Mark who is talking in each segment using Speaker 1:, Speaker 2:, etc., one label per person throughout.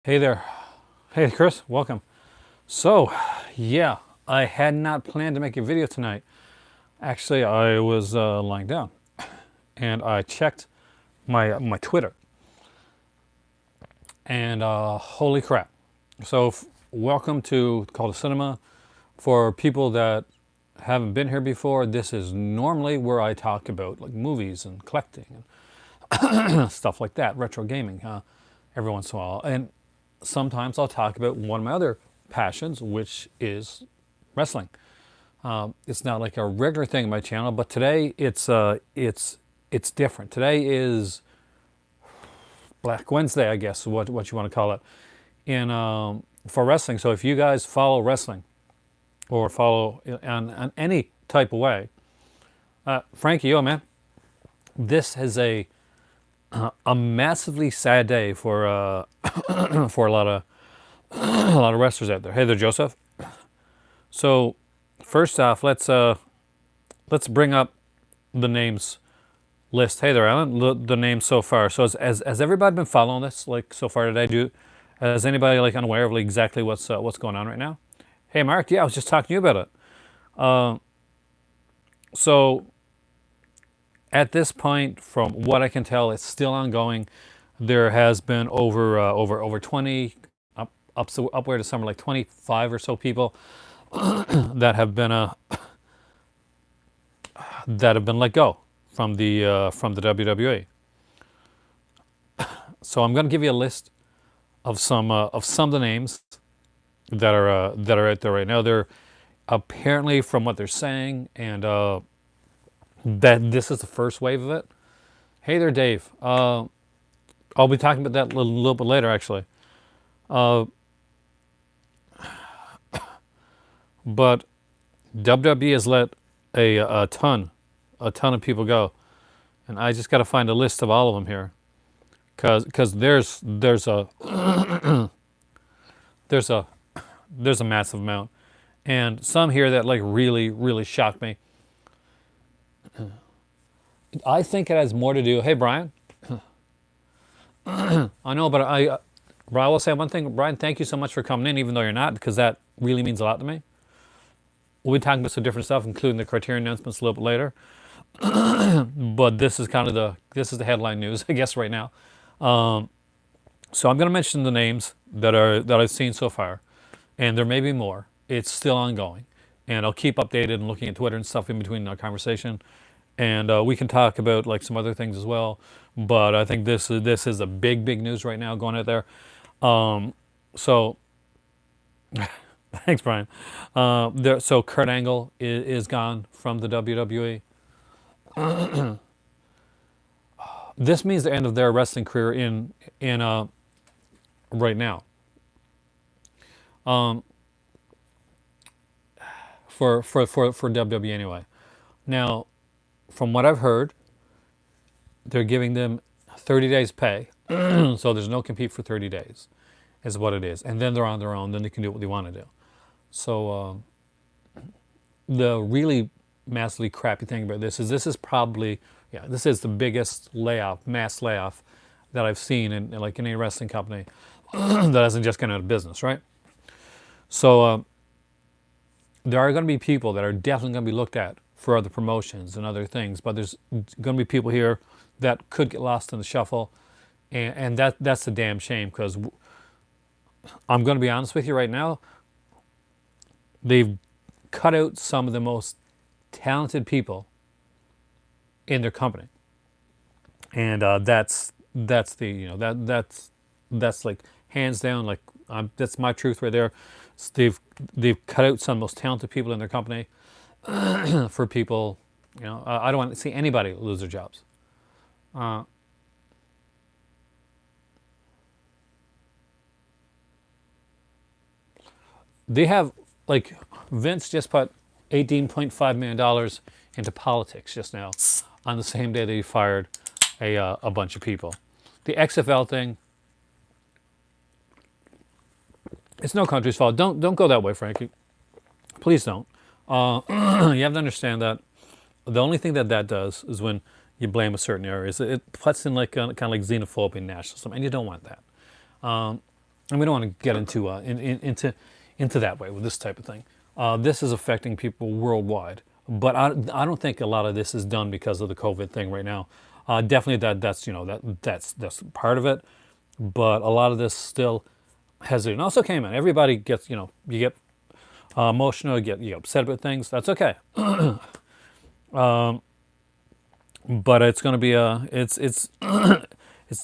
Speaker 1: Hey there. Hey, Chris, welcome. So, yeah, I had not planned to make a video tonight. Actually, I was lying down and I checked my Twitter, and holy crap. So, welcome to Call to Cinema. For people that haven't been here before, this is normally where I talk about like movies and collecting and stuff like that, retro gaming, every once in a while. And sometimes I'll talk about one of my other passions, which is wrestling. It's not like a regular thing on my channel, but today it's different. Today is Black Wednesday, I guess, what you want to call it, in for wrestling. So if you guys follow wrestling or follow on any type of way, Frankie, oh man, this is a massively sad day for for a lot of a lot of wrestlers out there. Hey there, Joseph. So first off, let's bring up the names list. Hey there, Alan. The names so far. So has everybody been following this like so far today? Is anybody like unaware of like, exactly what's going on right now? Hey Mark, yeah, I was just talking to you about it. So at this point, from what I can tell, it's still ongoing. There has been over 20, upward to somewhere like 25 or so people that have been let go from the WWE. So I'm going to give you a list of some of the names that are out there right now. They're apparently, from what they're saying, and that this is the first wave of it. Hey there, Dave. I'll be talking about that a little bit later, actually. Uh, but WWE has let a ton of people go, and I just got to find a list of all of them here, because there's a there's a massive amount, and some here that like really shocked me. I think it has more to do. Hey Brian, I know, but I will say one thing, Brian. Thank you so much for coming in, even though you're not, because that really means a lot to me. We'll be talking about some different stuff, including the Criterion announcements a little bit later. But this is kind of the headline news, I guess, right now. So I'm going to mention the names that I've seen so far, and there may be more. It's still ongoing, and I'll keep updated and looking at Twitter and stuff in between our conversation, and we can talk about like some other things as well. But I think this is a big news right now going out there. So thanks, Brian. So Kurt Angle is gone from the WWE. This means the end of their wrestling career in right now. Um, for WWE anyway. Now, from what I've heard, they're giving them 30 days pay, so there's no compete for 30 days, is what it is, and then they're on their own. Then they can do what they want to do. So the really massively crappy thing about this is probably, yeah, this is the biggest mass layoff that I've seen in like in any wrestling company that hasn't just gone out of business, right? So there are going to be people that are definitely going to be looked at for other promotions and other things, but there's going to be people here that could get lost in the shuffle, and that's a damn shame, because I'm going to be honest with you right now, they've cut out some of the most talented people in their company, and that's the that's like hands down, like that's my truth right there. They've cut out some of the most talented people in their company for people. I don't want to see anybody lose their jobs. Uh, they have, like, Vince just put $18.5 million into politics just now on the same day that he fired a bunch of people. The XFL thing, it's no country's fault. Don't go that way, Frankie. Please don't. You have to understand that the only thing that does is when you blame a certain area, it puts in like kind of like xenophobia and nationalism, and you don't want that. and we don't want to get into into that way with this type of thing. This is affecting people worldwide, but I don't think a lot of this is done because of the COVID thing right now. Definitely that's that's part of it, but a lot of this still has it. And also, okay, man, everybody gets you get emotional, you get upset about things. That's okay, but it's going to be it's it's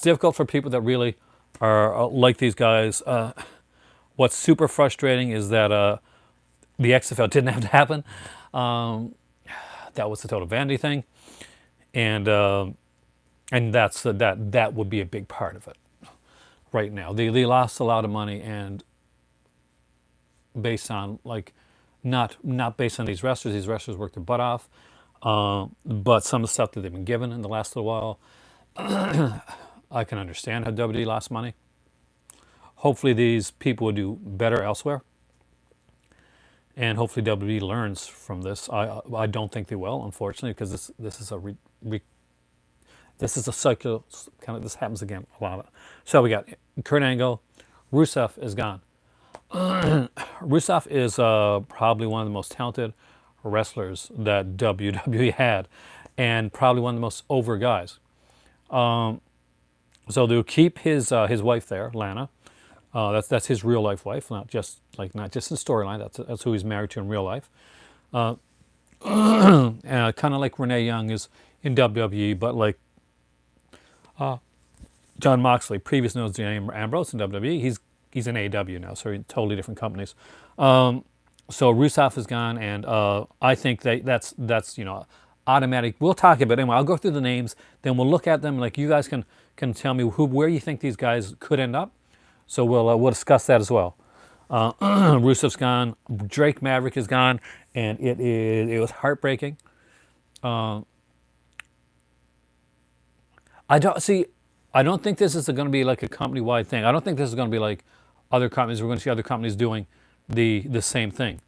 Speaker 1: difficult for people that really are like these guys. What's super frustrating is that the XFL didn't have to happen. Um, that was a total vanity thing, and that would be a big part of it right now. They lost a lot of money, and based on like not based on these wrestlers. These wrestlers worked their butt off, but some of the stuff that they've been given in the last little while, I can understand how WWE lost money. Hopefully, these people will do better elsewhere, and hopefully WWE learns from this. I don't think they will, unfortunately, because this is a this is a cycle. Kind of this happens again a lot. So we got Kurt Angle, Rusev is gone. Rusev is probably one of the most talented wrestlers that WWE had, and probably one of the most over guys. So they'll keep his wife there, Lana. That's his real life wife, not just in storyline. That's who he's married to in real life. Kind of like Renee Young is in WWE, but like John Moxley, previous known as Ambrose in WWE, he's in AEW now, so totally different companies. So Rusev is gone, and I think that's automatic. We'll talk about it anyway. I'll go through the names, then we'll look at them. Like you guys can tell me where you think these guys could end up. So we'll discuss that as well. Rusev's gone. Drake Maverick is gone, and it was heartbreaking. I don't think this is going to be like a company-wide thing. I don't think this is going to be like other companies. We're going to see other companies doing the same thing.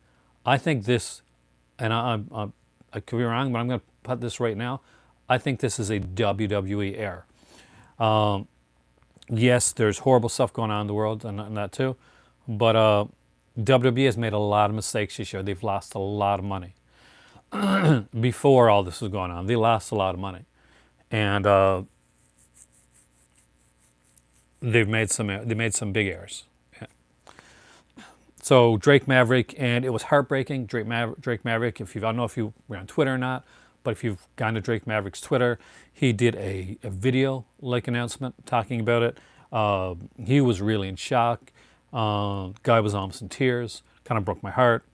Speaker 1: I think this, and I could be wrong, but I'm going to put this right now. I think this is a WWE error. Yes, there's horrible stuff going on in the world and that too, but WWE has made a lot of mistakes this year. They've lost a lot of money. Before all this was going on, they lost a lot of money, and they made some big errors. So Drake Maverick, and it was heartbreaking. Drake Maverick. I don't know if you were on Twitter or not, but if you've gone to Drake Maverick's Twitter, he did a video like announcement talking about it. He was really in shock. Guy was almost in tears. Kind of broke my heart.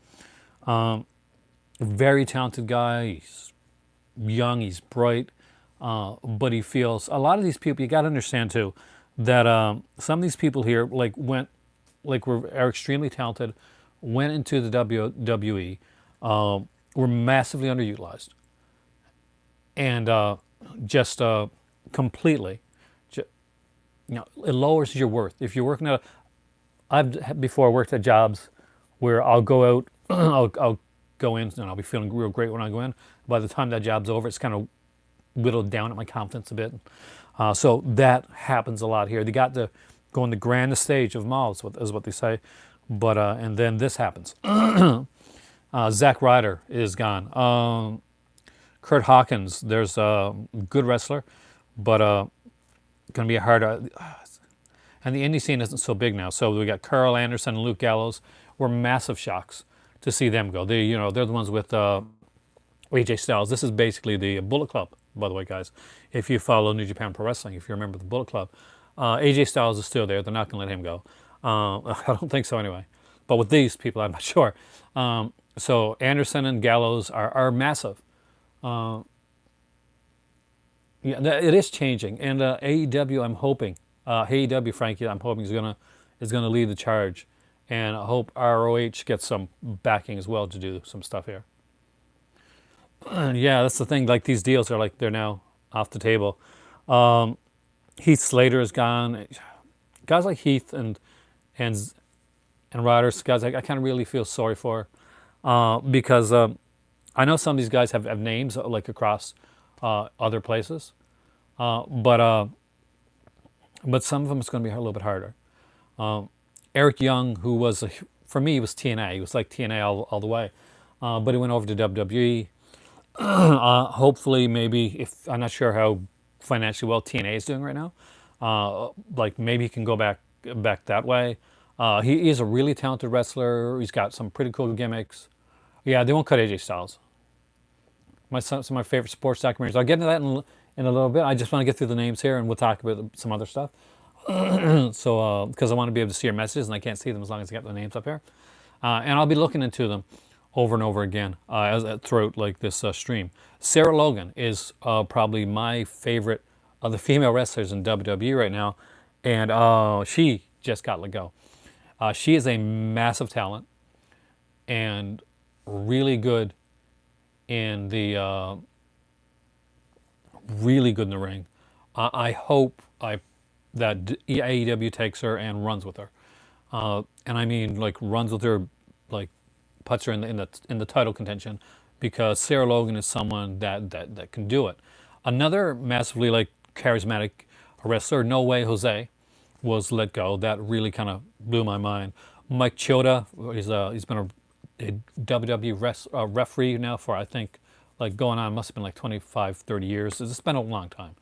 Speaker 1: Very talented guy. He's young. He's bright. But he feels a lot of these people. You got to understand too that some of these people here are extremely talented, went into the WWE, were massively underutilized, and just completely, it lowers your worth. If you're working I've before worked at jobs where I'll go out, I'll go in, and I'll be feeling real great when I go in. By the time that job's over, it's kind of whittled down at my confidence a bit. So that happens a lot here. They got to go on the grandest stage of them all, is what they say. But and then this happens. Zack Ryder is gone. Kurt Hawkins, there's a good wrestler, but going to be a hard. And the indie scene isn't so big now. So we got Carl Anderson and Luke Gallows. Were massive shocks to see them go. They're the ones with AJ Styles. This is basically the Bullet Club, by the way, guys. If you follow New Japan Pro Wrestling, if you remember the Bullet Club, AJ Styles is still there. They're not going to let him go. I don't think so anyway. But with these people, I'm not sure. So Anderson and Gallows are massive. Yeah, it is changing. And AEW, I'm hoping, AEW, Frankie, I'm hoping is gonna lead the charge, and I hope ROH gets some backing as well to do some stuff here. Yeah, that's the thing. Like these deals are they're now off the table. Heath Slater is gone. Guys like Heath and Ryder, guys I kind of really feel sorry for, because I know some of these guys have names across other places, but some of them it's going to be a little bit harder. Eric Young, who was for me, he was TNA. He was like TNA all the way, but he went over to WWE. Hopefully, maybe if I'm not sure how financially well TNA is doing right now, like maybe he can go back that way. He is a really talented wrestler. He's got some pretty cool gimmicks. Yeah, they won't cut AJ Styles. Some of my favorite sports documentaries. I'll get into that in a little bit. I just want to get through the names here, and we'll talk about some other stuff. So, because I want to be able to see your messages, and I can't see them as long as I got the names up here. And I'll be looking into them over and over again throughout like this stream. Sarah Logan is probably my favorite of the female wrestlers in WWE right now, and she just got let go. She is a massive talent and really good in the ring. I hope that AEW takes her and runs with her, and I mean like runs with her, like puts her in the title contention, because Sarah Logan is someone that can do it. Another massively like charismatic wrestler, No Way Jose, was let go. That really kind of blew my mind. Mike Chioda, he's been a WWE referee now for, I think, like going on, must have been like 25, 30 years. It's been a long time.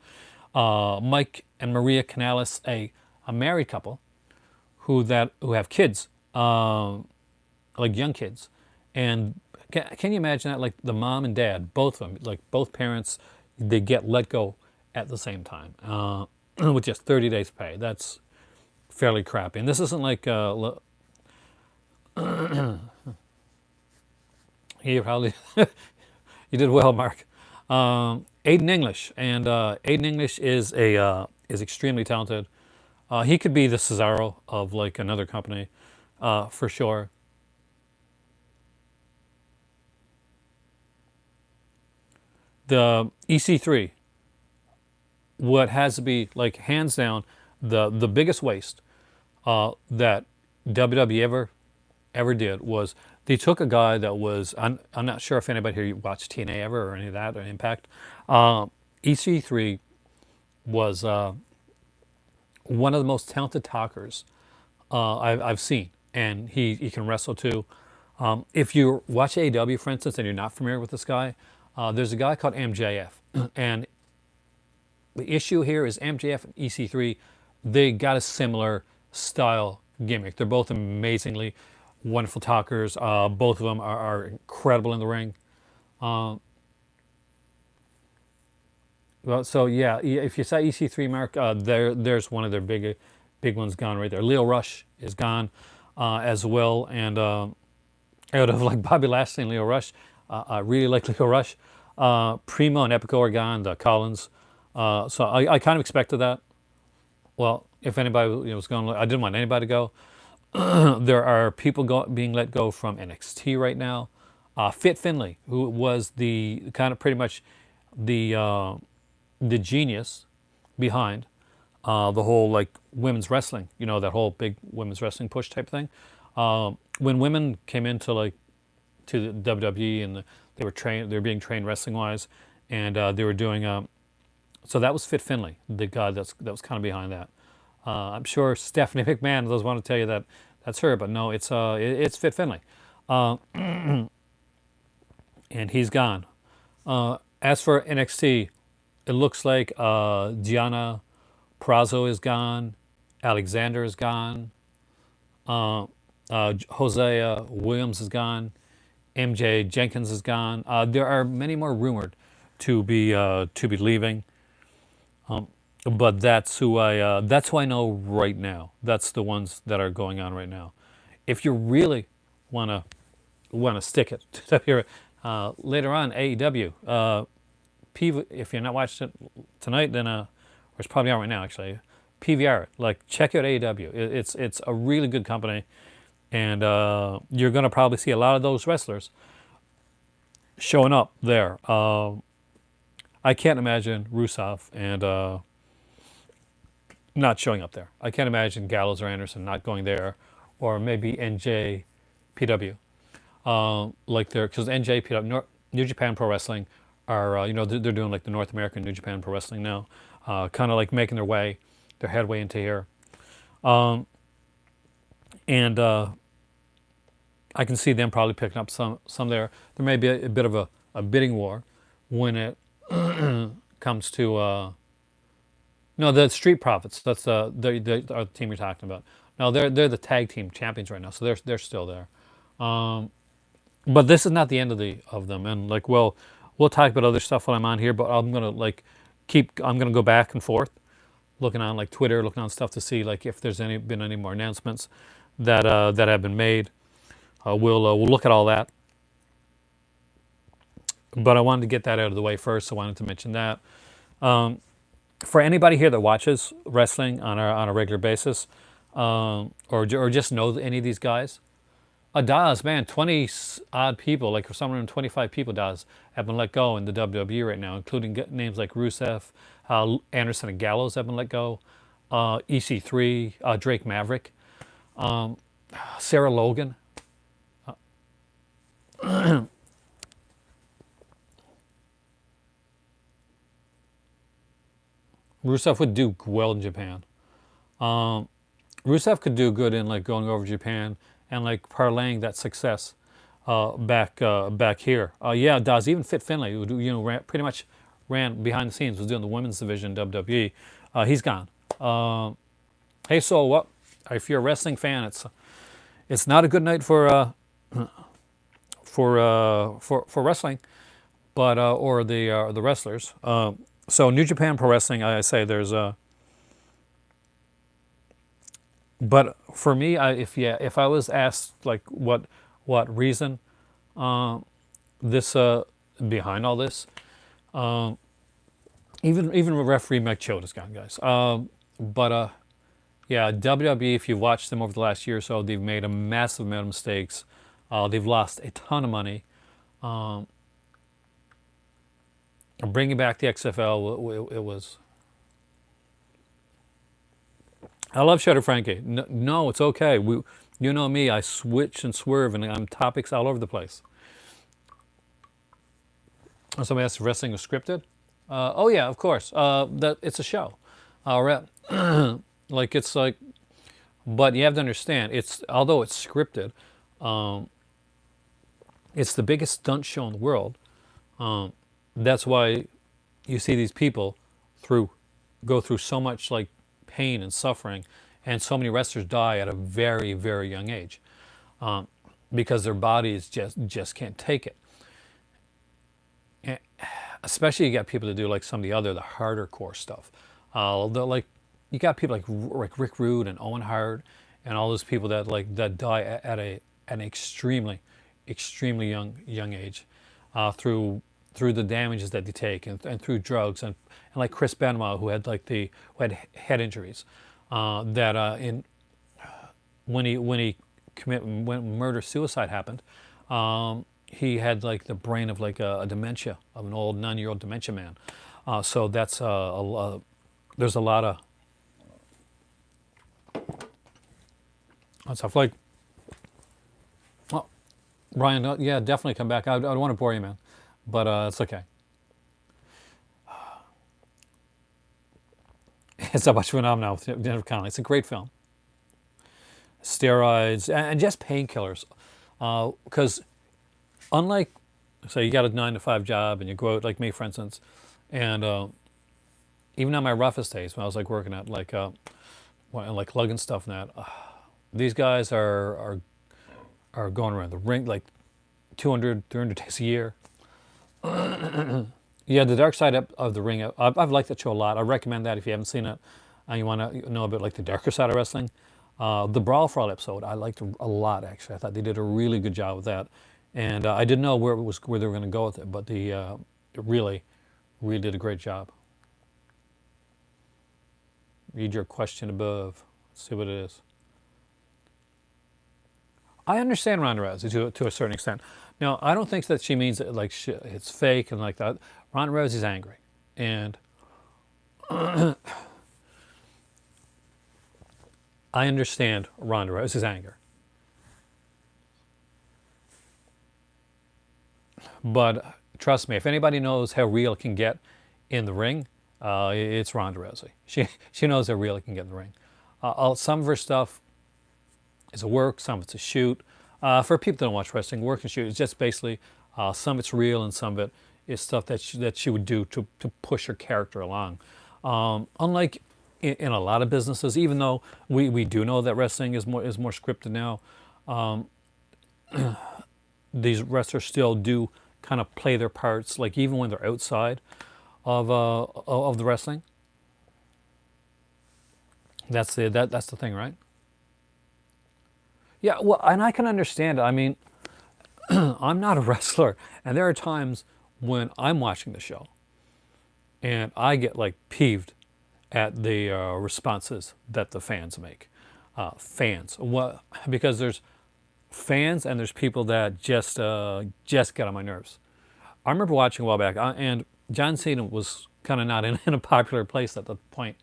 Speaker 1: Mike and Maria Canales, a married couple who have kids, like young kids. And can you imagine that? Like the mom and dad, both of them, like both parents, they get let go at the same time with just 30 days pay. That's fairly crappy. And this isn't like he probably you did well, Mark. Aiden English, and Aiden English is extremely talented. He could be the Cesaro of like another company, for sure. The EC3, what has to be like hands down the biggest waste that WWE ever did was they took a guy that was, I'm not sure if anybody here watched TNA ever or any of that or Impact. EC3 was one of the most talented talkers I've seen, and he can wrestle too. If you watch AEW, for instance, and you're not familiar with this guy, there's a guy called MJF, and the issue here is MJF and EC3, they got a similar style gimmick. They're both amazingly wonderful talkers. Both of them are incredible in the ring. Well, so yeah, if you saw EC3, Mark, there's one of their big ones gone right there. Leo Rush is gone as well, and out of like Bobby Lashley and Leo Rush, I really like Leo Rush. Primo and Epico are gone. The Collins, so I kind of expected that. Well, if anybody was going, I didn't want anybody to go. There are people being let go from NXT right now. Fit Finlay, who was the kind of pretty much the genius behind the whole like women's wrestling, that whole big women's wrestling push type thing. When women came into like to the WWE and they were being trained wrestling wise, and they were doing so that was Fit Finlay, the guy that was kind of behind that. I'm sure Stephanie McMahon does want to tell you that that's her, but no, it's Fit Finlay, and he's gone. As for NXT, it looks like Gianna Prazo is gone, Alexander is gone, Hosea Williams is gone, MJ Jenkins is gone. There are many more rumored to be leaving. But that's who I know right now. That's the ones that are going on right now. If you really wanna stick it to here, later on AEW, if you're not watching it tonight, then or it's probably out right now actually. PVR, like check out AEW. It's a really good company, and you're gonna probably see a lot of those wrestlers showing up there. I can't imagine Rusev and not showing up there. I can't imagine Gallows or Anderson not going there, or maybe NJPW. Like because NJPW, New Japan Pro Wrestling, are they're doing like the North American New Japan Pro Wrestling now, kind of like making their headway into here. and I can see them probably picking up some there. There may be a bit of a bidding war when it comes to no, the Street Profits. That's the team you're talking about. No, they're the tag team champions right now, so they're still there. Um, but this is not the end of them. And like, well, we'll talk about other stuff while I'm on here. But I'm gonna like keep. I'm gonna go back and forth, looking on like Twitter, looking on stuff to see like if there's been any more announcements that have been made. We'll look at all that. But I wanted to get that out of the way first. So I wanted to mention that. Um, for anybody here that watches wrestling on a regular basis, or just know any of these guys, Daz, man, 20 odd people, like for somewhere around 25 people, Daz, have been let go in the WWE right now, including names like Rusev, Anderson and Gallows have been let go, EC3, Drake Maverick, um, Sarah Logan. Rusev would do well in Japan. Um, Rusev could do good in like going over to Japan and like parlaying that success back here. Yeah, Daz, even Fit Finlay, who pretty much ran behind the scenes, was doing the women's division in WWE. He's gone. Hey, so what? If you're a wrestling fan, it's not a good night for wrestling, but or the wrestlers. So New Japan Pro Wrestling, I say there's a. But for me, if I was asked like what reason this behind all this, um, even referee Mike Choda's gone, guys. But yeah, WWE. If you've watched them over the last year or so, they've made a massive amount of mistakes. They've lost a ton of money. Um, Bringing back the XFL, it was. I love Shutter Frankie. No, it's okay. You know me. I switch and swerve, and I'm topics all over the place. Somebody asked if wrestling was scripted. Oh yeah, of course. That it's a show. Like it's like, but you have to understand. It's although it's scripted, um, it's the biggest stunt show in the world. Um, that's why you see these people through go through so much like pain and suffering, and so many wrestlers die at a very very young age um, because their bodies just can't take it. And especially you got people that do like some of the harder core stuff. Like you got people like Rick Rude and Owen Hart and all those people that die at an extremely young age through the damages that they take and through drugs and like Chris Benoit who had head injuries that in when he when murder suicide happened, he had like the brain of like a dementia of an old 9-year-old dementia man. So that's there's a lot of stuff like. Well, Ryan, yeah, definitely come back. I don't want to bore you, man, but it's okay. It's so much fun now with Jennifer Connelly. It's a great film. Steroids and just painkillers, because unlike, say, you got a 9 to 5 job and you go out like me, for instance, and even on my roughest days when I was like working at like lugging stuff and that, these guys are going around the ring like 200, 300 days a year. Yeah, the Dark Side of the Ring. I've liked that show a lot. I recommend that if you haven't seen it and you want to know a bit like the darker side of wrestling. The Brawl for All episode I liked a lot actually. I thought they did a really good job with that, and I didn't know where they were going to go with it, but it really did a great job. Read your question above. Let's see what it is. I understand Ronda Rousey to a certain extent. Now, I don't think that she means that like it's fake and like that. Ronda Rousey's angry, and I understand Ronda Rousey's anger. But trust me, if anybody knows how real it can get in the ring, it's Ronda Rousey. She knows how real it can get in the ring. Some of her stuff is a work, some of it's a shoot. For people that don't watch wrestling, work and shoot is just basically some of it's real and some of it is stuff that she would do to push her character along. Unlike in a lot of businesses, even though we do know that wrestling is more scripted now, these wrestlers still do kind of play their parts, like even when they're outside of the wrestling. That's the thing, right? Yeah, well, and I can understand it. I mean, I'm not a wrestler, and there are times when I'm watching the show and I get like peeved at the responses that the fans make. Fans, what? Because there's fans and there's people that just get on my nerves. I remember watching a while back, and John Cena was kind of not in a popular place at the point,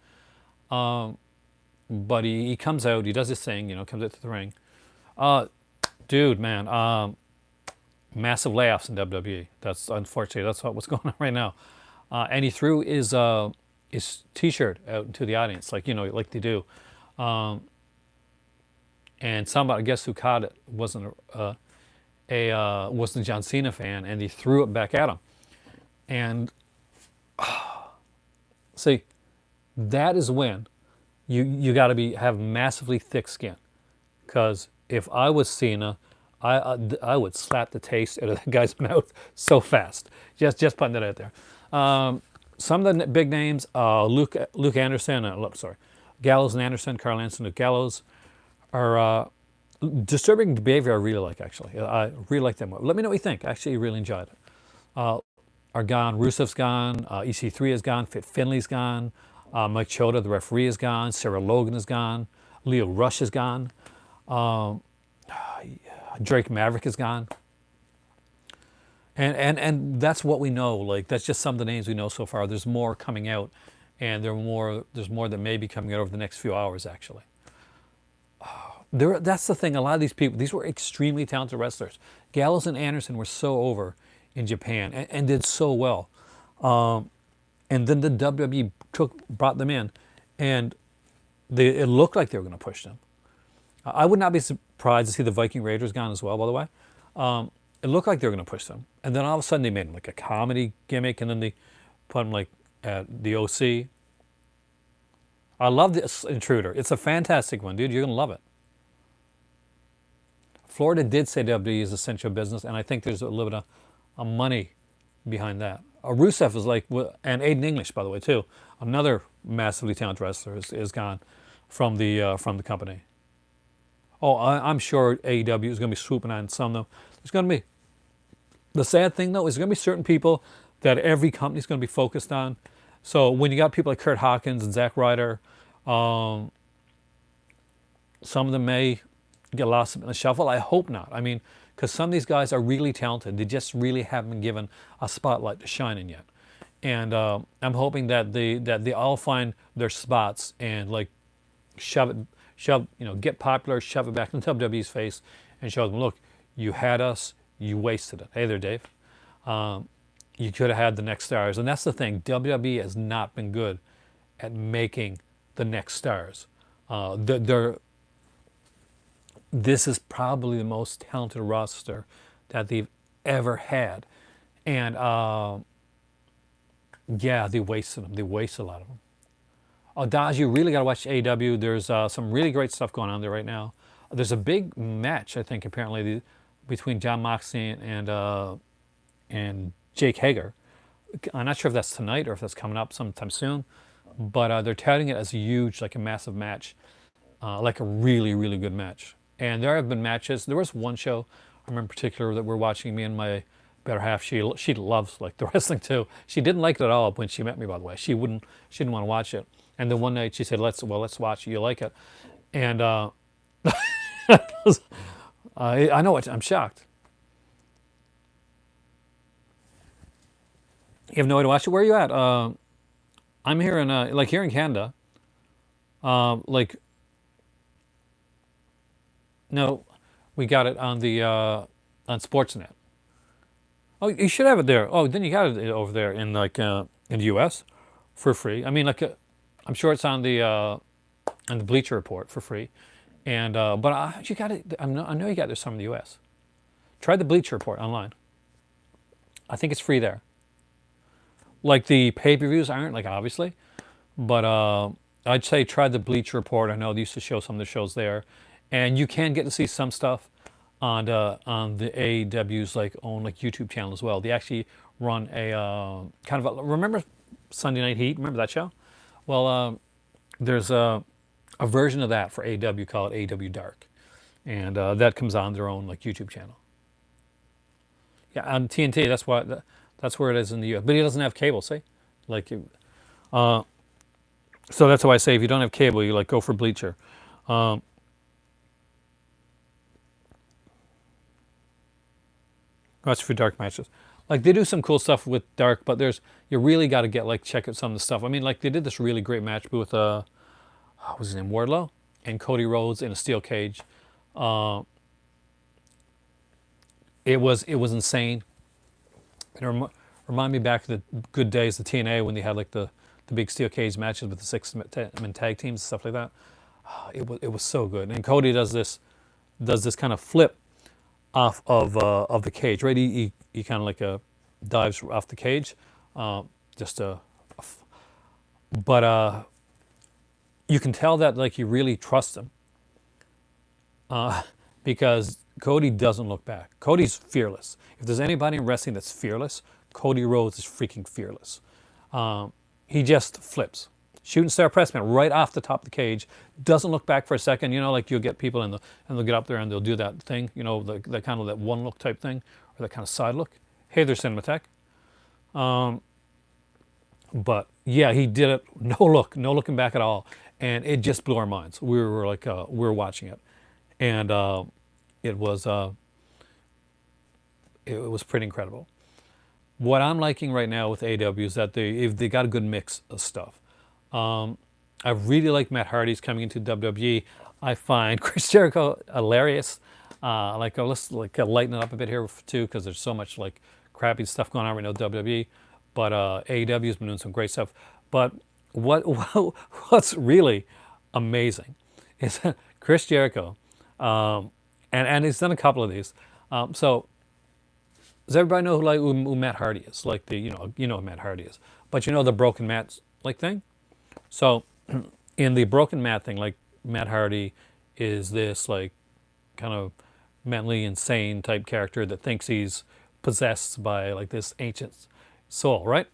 Speaker 1: but he comes out, he does his thing, comes out to the ring. Dude, man, massive layoffs in WWE. That's unfortunately that's what's going on right now. And he threw his T-shirt out into the audience, like they do. And somebody, I guess, who caught it wasn't wasn't a John Cena fan, and he threw it back at him. And see, that is when you got to have massively thick skin, because if I was Cena, I would slap the taste out of that guy's mouth so fast. Just putting that out there. Some of the big names, Luke Anderson, sorry, Gallows and Anderson, Carl Anderson, Luke Gallows, are disturbing behavior I really like, actually. I really like them. Let me know what you think. Actually, really enjoyed it. Are gone. Rusev's gone. EC3 is gone. Fit Finley's gone. Mike Chota, the referee, is gone. Sarah Logan is gone. Leo Rush is gone. Drake Maverick is gone. And that's what we know. Like, that's just some of the names we know so far. There's more coming out, and there's more that may be coming out over the next few hours, actually. That's the thing. A lot of these people, these were extremely talented wrestlers. Gallows and Anderson were so over in Japan and did so well. And then the WWE brought them in, and it looked like they were going to push them. I would not be surprised to see the Viking Raiders gone as well, by the way. It looked like they were going to push them. And then all of a sudden they made them like a comedy gimmick, and then they put them like at the OC. I love this Intruder. It's a fantastic one, dude. You're going to love it. Florida did say WWE is essential business, and I think there's a little bit of money behind that. Rusev is like, and Aiden English, by the way, too. Another massively talented wrestler is gone from the company. Oh, I'm sure AEW is going to be swooping on some of them. There's going to be, the sad thing though, is there's going to be certain people that every company is going to be focused on. So when you got people like Kurt Hawkins and Zack Ryder, some of them may get lost in the shuffle. I hope not. I mean, because some of these guys are really talented. They just really haven't been given a spotlight to shine in yet. And I'm hoping that they all find their spots and like get popular, shove it back in WWE's face, and show them, look, you had us, you wasted it. Hey there, Dave. You could have had the next stars. And that's the thing. WWE has not been good at making the next stars. This is probably the most talented roster that they've ever had. And yeah, they wasted them. They wasted a lot of them. Oh, Daz, you really got to watch AEW. There's some really great stuff going on there right now. There's a big match, I think, apparently, between Jon Moxley and Jake Hager. I'm not sure if that's tonight or if that's coming up sometime soon, but they're touting it as a huge, like a massive match, like a really, really good match. And there have been matches. There was one show I remember in particular that we're watching. Me and my better half. She loves like the wrestling too. She didn't like it at all when she met me, by the way. She didn't want to watch it. And then one night she said, let's watch it. You like it? And I know it. I'm shocked. You have no way to watch it. Where are you at? I'm here in here in Canada. No, we got it on the on Sportsnet. Oh, you should have it there. Oh, then you got it over there in in the U.S. for free. I mean, I'm sure it's on the Bleacher Report for free, And but you got it. I know you got there's some in the U.S. Try the Bleacher Report online. I think it's free there. Like the pay-per-views aren't, like obviously, but I'd say try the Bleacher Report. I know they used to show some of the shows there, and you can get to see some stuff on the AEW's like own like YouTube channel as well. They actually run a kind of remember Sunday Night Heat? Remember that show? Well, there's a version of that for AEW called AEW Dark, and that comes on their own like YouTube channel. Yeah, on TNT. That's where it is in the US. But he doesn't have cable. See, like, so that's why I say if you don't have cable, you like go for Bleacher. Watch for dark matches. Like they do some cool stuff with dark, but you really got to get like check out some of the stuff. I mean, like they did this really great match with what was his name, Wardlow and Cody Rhodes in a steel cage. It was insane. It remind me back of the good days of TNA when they had like the big steel cage matches with the six-man tag teams and stuff like that. It was so good. And Cody does this kind of flip off of the cage, right? He kind of like dives off the cage, just but you can tell that like he really trusts him, because Cody doesn't look back. Cody's fearless. If there's anybody in wrestling that's fearless, Cody Rhodes is freaking fearless. He just flips. Shooting star pressman right off the top of the cage. Doesn't look back for a second. You know, like you'll get people and they'll get up there and they'll do that thing. You know, the kind of that one look type thing, or that kind of side look. Hey there, Cinematech. But yeah, he did it. No looking back at all, and it just blew our minds. We were like, we were watching it, and it was pretty incredible. What I'm liking right now with AEW is that they got a good mix of stuff. I really like Matt Hardy's coming into WWE. I find Chris Jericho hilarious. Let's lighten it up a bit here too, because there's so much like crappy stuff going on right now with WWE. But AEW has been doing some great stuff. But what's really amazing is that Chris Jericho, and he's done a couple of these. So does everybody know who Matt Hardy is? Like you know who Matt Hardy is, but you know the broken Matt like thing. So in the broken Matt thing, like Matt Hardy is this like kind of mentally insane type character that thinks he's possessed by like this ancient soul, right?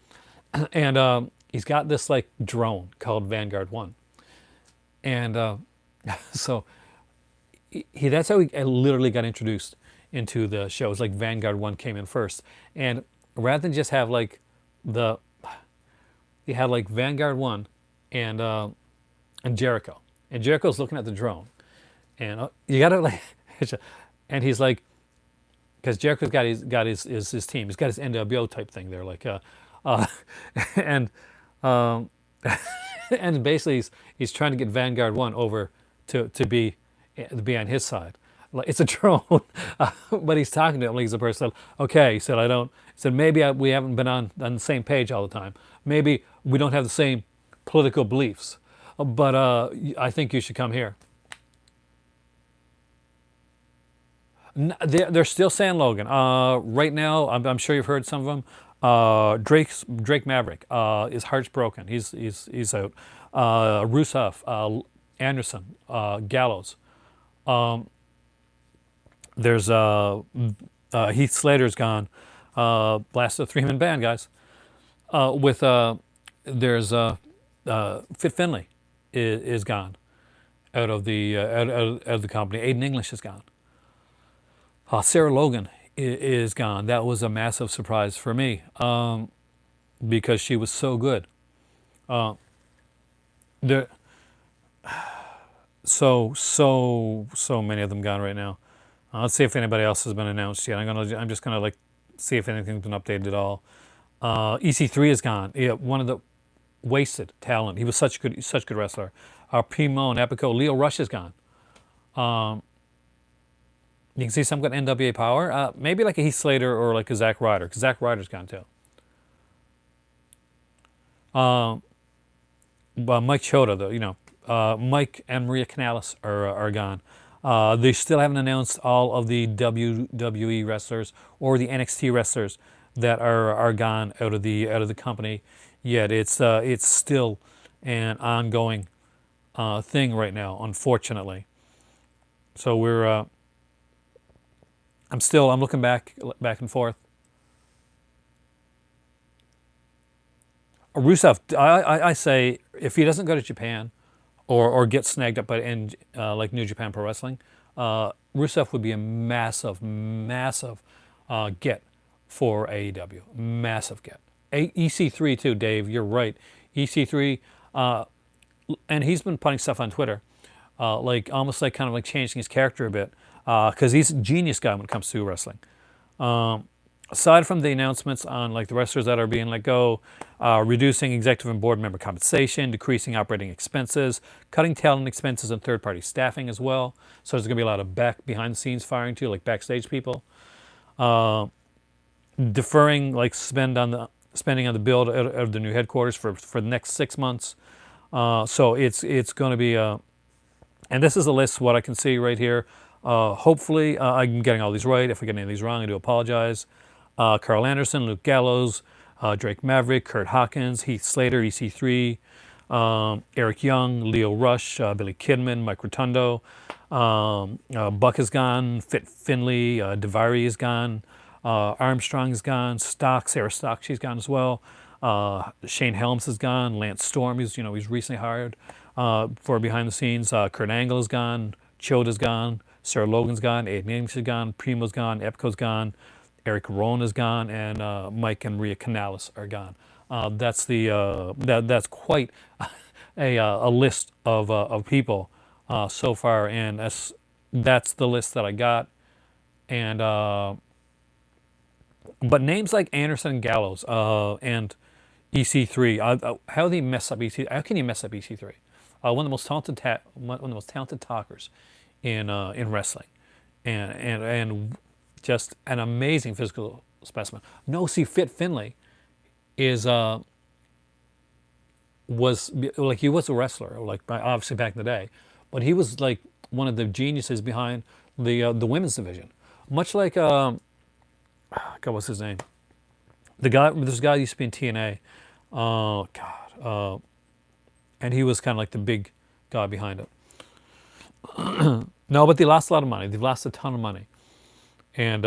Speaker 1: And he's got this like drone called Vanguard 1, and so that's how he literally got introduced into the show. It's like Vanguard 1 came in first, and rather than just have like he had like Vanguard 1 and Jericho, and Jericho's looking at the drone, and you gotta like, and he's like, because Jericho's got his team, he's got his NWO type thing there, like and and basically he's trying to get Vanguard 1 over to be on his side. Like it's a drone, but he's talking to him like he's a person. Okay, he said, he said, maybe we haven't been on the same page all the time. Maybe we don't have the same political beliefs, but I think you should come here. They're still saying Logan. Right now, I'm sure you've heard some of them. Drake Maverick, his heart's broken. He's out. Rusev, Anderson, Gallows. There's Heath Slater's gone. Blast of the 3-man band, guys. There's Fit Finlay is gone out of the out of the company. Aiden English is gone. Sarah Logan is gone. That was a massive surprise for me, because she was so good. There, so many of them gone right now. Let's see if anybody else has been announced yet. I'm just gonna like see if anything's been updated at all. EC3 is gone. Yeah, one of the wasted talent. He was such good wrestler. Primo and Epico. Leo Rush is gone. You can see some got NWA Power. Maybe like a Heath Slater or like a Zack Ryder, because Zack Ryder's gone too. But Mike Chioda, though, Mike and Maria Canales are gone. They still haven't announced all of the WWE wrestlers or the NXT wrestlers that are gone out of the company yet. It's still an ongoing thing right now, unfortunately. So I'm looking back and forth. Rusev, I say if he doesn't go to Japan or get snagged up by like New Japan Pro Wrestling, Rusev would be a massive, massive get for AEW. Massive get. EC3 too, Dave. You're right. EC3, and he's been putting stuff on Twitter, like almost like kind of like changing his character a bit, because he's a genius guy when it comes to wrestling. Aside from the announcements on like the wrestlers that are being let go, reducing executive and board member compensation, decreasing operating expenses, cutting talent expenses and third-party staffing as well. So there's going to be a lot of behind-the-scenes firing too, like backstage people. Deferring like spending on the build of the new headquarters for the next 6 months. So it's going to be and this is a list what I can see right here. Hopefully I'm getting all these right. If I get any of these wrong, I do apologize. Carl Anderson, Luke Gallows, Drake Maverick, Kurt Hawkins, Heath Slater, EC3, Eric Young, Leo Rush, Billy Kidman, Mike Rotundo, Buck is gone, Fit Finley, Daivari is gone, Armstrong is gone, Sarah Stock, she's gone as well. Shane Helms is gone, Lance Storm, he's recently hired for behind the scenes. Kurt Angle is gone, Choda's gone, Sarah Logan's gone, Aiden English is gone, Primo's gone, Epco's gone, Eric Rowan is gone, and Mike and Maria Canales are gone. That's quite a list of people so far, and that's the list that I got. And but names like Anderson and Gallows and EC3, how do you mess up EC? How can you mess up EC3? One of the most talented one of the most talented talkers in wrestling, and just an amazing physical specimen. No, see, Fit Finley was like he was a wrestler, like obviously back in the day, but he was like one of the geniuses behind the women's division. Much like God, what's his name? This guy used to be in TNA. Oh God, and he was kind of like the big guy behind it. No, but they lost a lot of money. They've lost a ton of money. And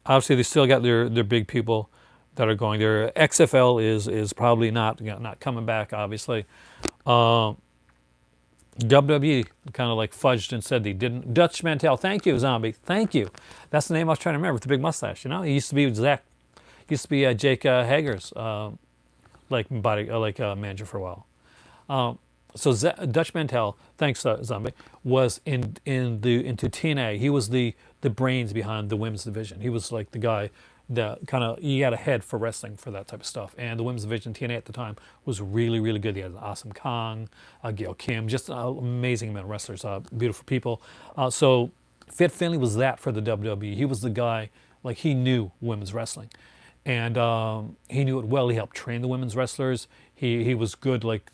Speaker 1: obviously, they still got their big people that are going there. XFL is probably not coming back. Obviously, WWE kind of like fudged and said they didn't. Dutch Mantel, thank you, Zombie, thank you. That's the name I was trying to remember with the big mustache. He used to be Jake Hager's manager for a while. So Dutch Mantel, thanks Zombie, was into TNA. He was the brains behind the women's division. He was like the guy that he had a head for wrestling for that type of stuff. And the women's division TNA at the time was really, really good. They had Awesome Kong, Gail Kim, just an amazing amount of wrestlers, beautiful people. So Fit Finley was that for the WWE. He was the guy, like he knew women's wrestling. And he knew it well. He helped train the women's wrestlers. He was good, like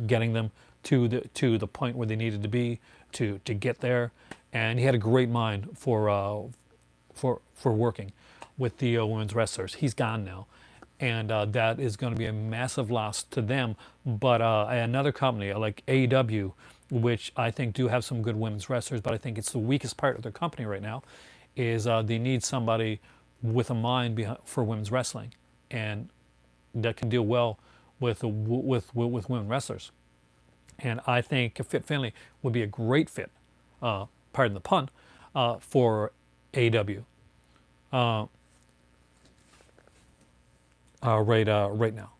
Speaker 1: getting them to the point where they needed to be to get there. And he had a great mind for working with the women's wrestlers. He's gone now, and that is going to be a massive loss to them. But another company like AEW, which I think do have some good women's wrestlers, but I think it's the weakest part of their company right now, is they need somebody with a mind for women's wrestling, and that can deal well with women wrestlers. And I think Fit Finley would be a great fit, pardon the pun, for AEW right now.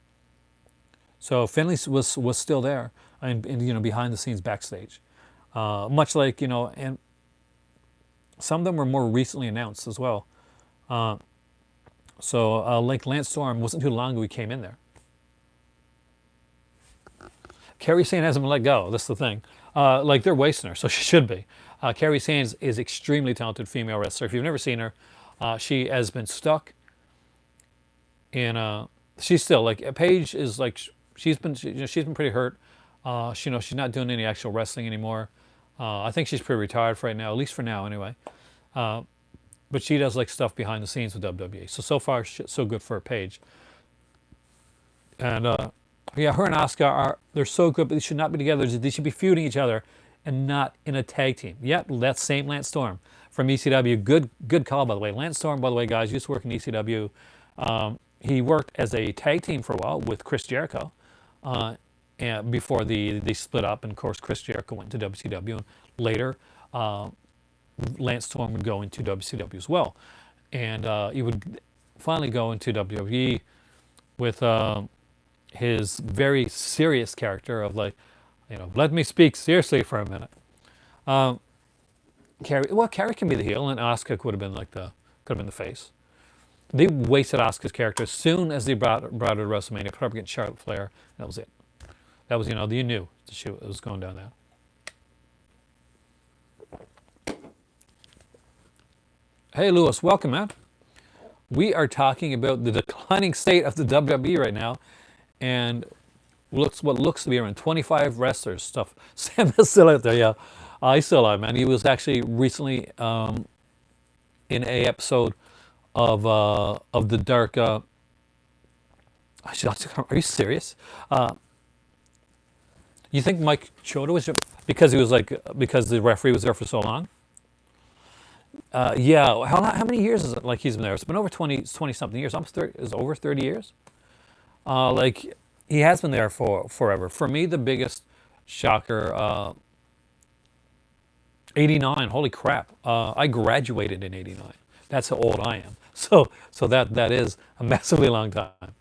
Speaker 1: So Finley was still there, and behind the scenes backstage, much like and some of them were more recently announced as well. So like Lance Storm, wasn't too long ago he came in there. Carrie Sane hasn't been let go. That's the thing. Like they're wasting her, so she should be. Carrie Sane is extremely talented female wrestler. If you've never seen her, she has been stuck in. She's still like Paige is like she's been pretty hurt She's not doing any actual wrestling anymore. I think she's pretty retired for right now, at least for now, anyway. Uh, but she does like stuff behind the scenes with WWE. So far, so good for her page. And yeah, her and Asuka they're so good, but they should not be together. They should be feuding each other, and not in a tag team. Yep, that same Lance Storm from ECW. Good call, by the way. Lance Storm, by the way, guys, used to work in ECW. He worked as a tag team for a while with Chris Jericho, and before they split up. And of course, Chris Jericho went to WCW, and later Lance Storm would go into WCW as well, and he would finally go into WWE with his very serious character of like, let me speak seriously for a minute. Carrie can be the heel, and Asuka could have been the face. They wasted Asuka's character as soon as they brought her to WrestleMania, put her up against Charlotte Flair. That was it. That was, you knew the shoot was going down there. Hey, Lewis, welcome, man. We are talking about the declining state of the WWE right now, and what looks to be around 25 wrestlers. Stuff. Sam is still out there, yeah. I still am, man. He was actually recently in a episode of the Dark. Are you serious? You think Mike Chioda was because because the referee was there for so long? Yeah. How many years is it? Like he's been there? It's been over 20 something years. Almost 30. Is over 30 years. Like he has been there for forever. For me, the biggest shocker. 89. Holy crap! I graduated in 89. That's how old I am. So that is a massively long time.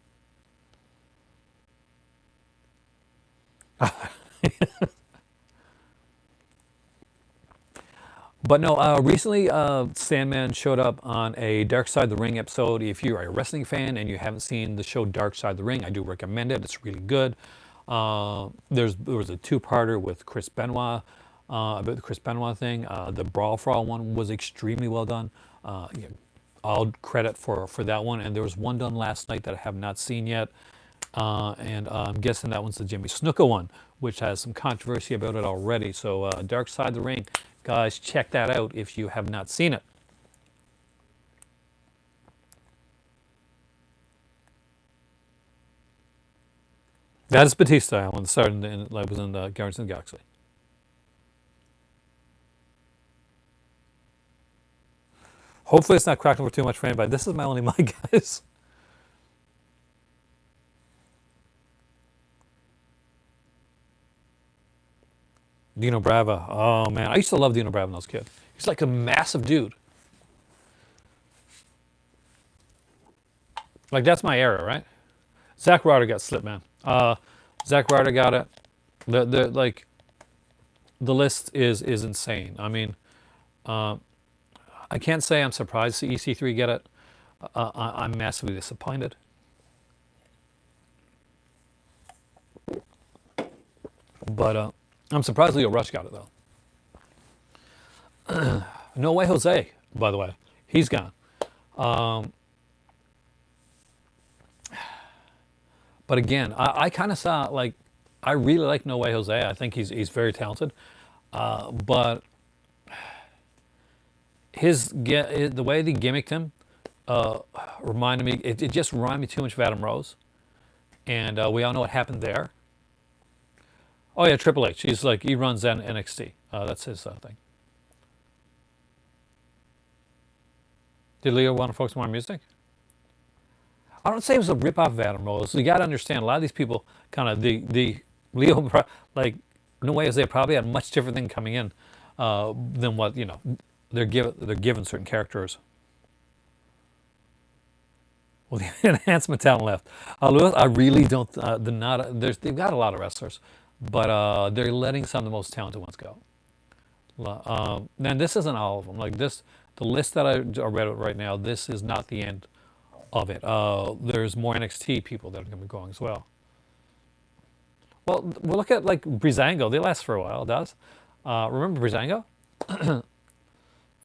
Speaker 1: But no, recently Sandman showed up on a Dark Side of the Ring episode. If you're a wrestling fan and you haven't seen the show Dark Side of the Ring, I do recommend it. It's really good. There was a two-parter with Chris Benoit about the Chris Benoit thing. The Brawl for All one was extremely well done. All credit for that one. And there was one done last night that I have not seen yet. And I'm guessing that one's the Jimmy Snuka one, which has some controversy about it already. So Dark Side of the Ring, guys, check that out if you have not seen it. That is Batista. When started was in the Guardians of the Galaxy. Hopefully, it's not cracking over too much for anybody. This is my only mic, guys. Dino Bravo. Oh man, I used to love Dino Bravo when I was a kid. He's like a massive dude. Like that's my era, right? Zack Ryder got slipped, man. Zack Ryder got it. The list is insane. I mean, I can't say I'm surprised to see EC3 get it. I'm massively disappointed. But I'm surprised Leo Rush got it though. No Way Jose, by the way, he's gone. But again, I kind of saw like I really like No Way Jose. I think he's very talented, but the way they gimmicked him reminded me. It just reminded me too much of Adam Rose, and we all know what happened there. Oh yeah, Triple H. He runs NXT. That's his thing. Did Leo want to focus more on music? I don't say it was a rip off of Adam Rose. You got to understand a lot of these people kind of the Leo like no way is they probably had a much different thing coming in than what they're given certain characters. Well, the enhancement talent left. Lewis, I really don't. They've got a lot of wrestlers, but they're letting some of the most talented ones go. And this isn't all of them. Like this, the list that I read right now. This is not the end of it. There's more NXT people that are going to be going as well. Well, we'll look at like Breezango. They last for a while. Does remember Breezango?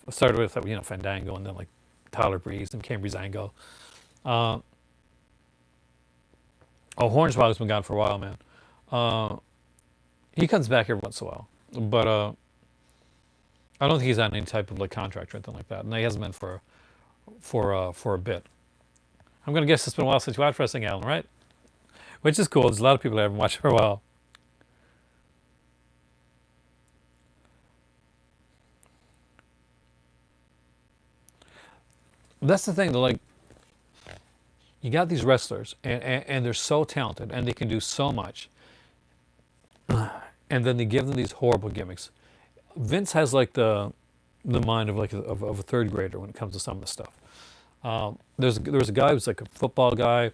Speaker 1: Started with Fandango, and then like Tyler Breeze, and became Breezango. Hornswogg's been gone for a while, man. He comes back every once in a while, but I don't think he's on any type of like contract or anything like that, and he hasn't been for a bit. I'm gonna guess it's been a while since you watched wrestling, Alan, right? Which is cool. There's a lot of people that haven't watched for a while. That's the thing. Though, like you got these wrestlers, and they're so talented, and they can do so much, and then they give them these horrible gimmicks. Vince has like the mind of of a third grader when it comes to some of this stuff. There was a guy who was like a football guy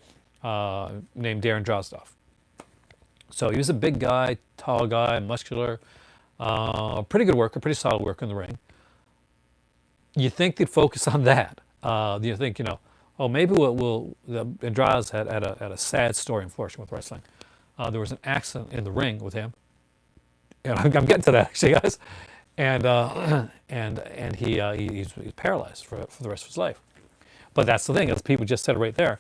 Speaker 1: named Darren Drozdov. So he was a big guy, tall guy, muscular, pretty good worker, pretty solid worker in the ring. You think they'd focus on that. You think, oh, maybe Andrade had a sad story, unfortunately, with wrestling. There was an accident in the ring with him. And I'm getting to that, actually, guys. And he's paralyzed for the rest of his life. But that's the thing, as people just said right there.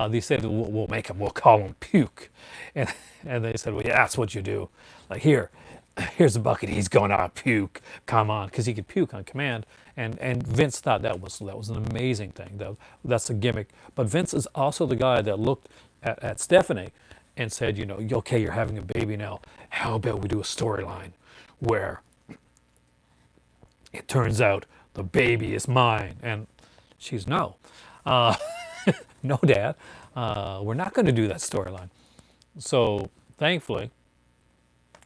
Speaker 1: They said, we'll call him Puke. And, and they said, well, yeah, that's what you do. Like, here's a bucket, he's going to puke. Come on, because he could puke on command. And Vince thought that was an amazing thing. That's a gimmick. But Vince is also the guy that looked at Stephanie and said, okay, you're having a baby now. How about we do a storyline where it turns out the baby is mine? And she's, no. No, Dad. We're not going to do that storyline. So, thankfully,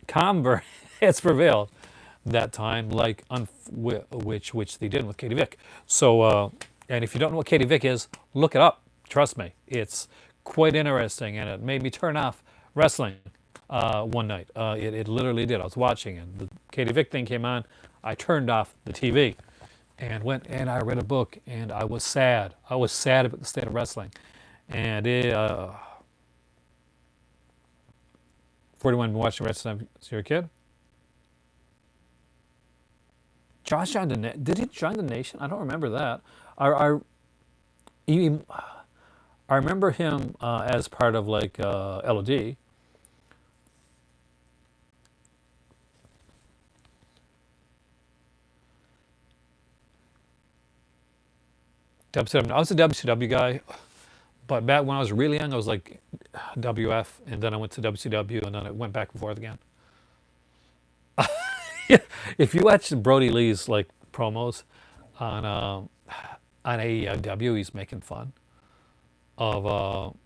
Speaker 1: calm has prevailed that time, like which they did with Katie Vick. So, and if you don't know what Katie Vick is, look it up. Trust me, it's quite interesting, and it made me turn off wrestling one night. It literally did. I was watching, and the Katie Vick thing came on. I turned off the TV and went and I read a book, and I was sad. I was sad about the state of wrestling, and 41 been watching wrestling since you were a kid. Josh joined did he join the Nation? I don't remember that. I, he, I remember him as part of like LOD. WCW. I was a WCW guy, but back when I was really young, I was like WF, and then I went to WCW, and then I went back and forth again. If you watch Brody Lee's like promos on AEW, he's making fun of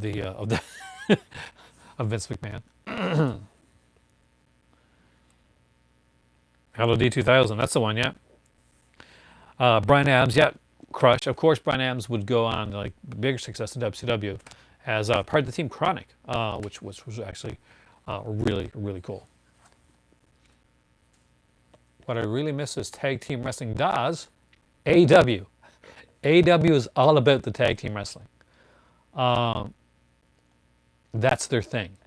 Speaker 1: the of Vince McMahon. LOD 2000, that's the one, yeah. Brian Adams, yeah, Crush. Of course, Brian Adams would go on like bigger success in WCW as part of the team Chronic, which was actually really, really cool. What I really miss is tag team wrestling does. AEW. AEW is all about the tag team wrestling. That's their thing.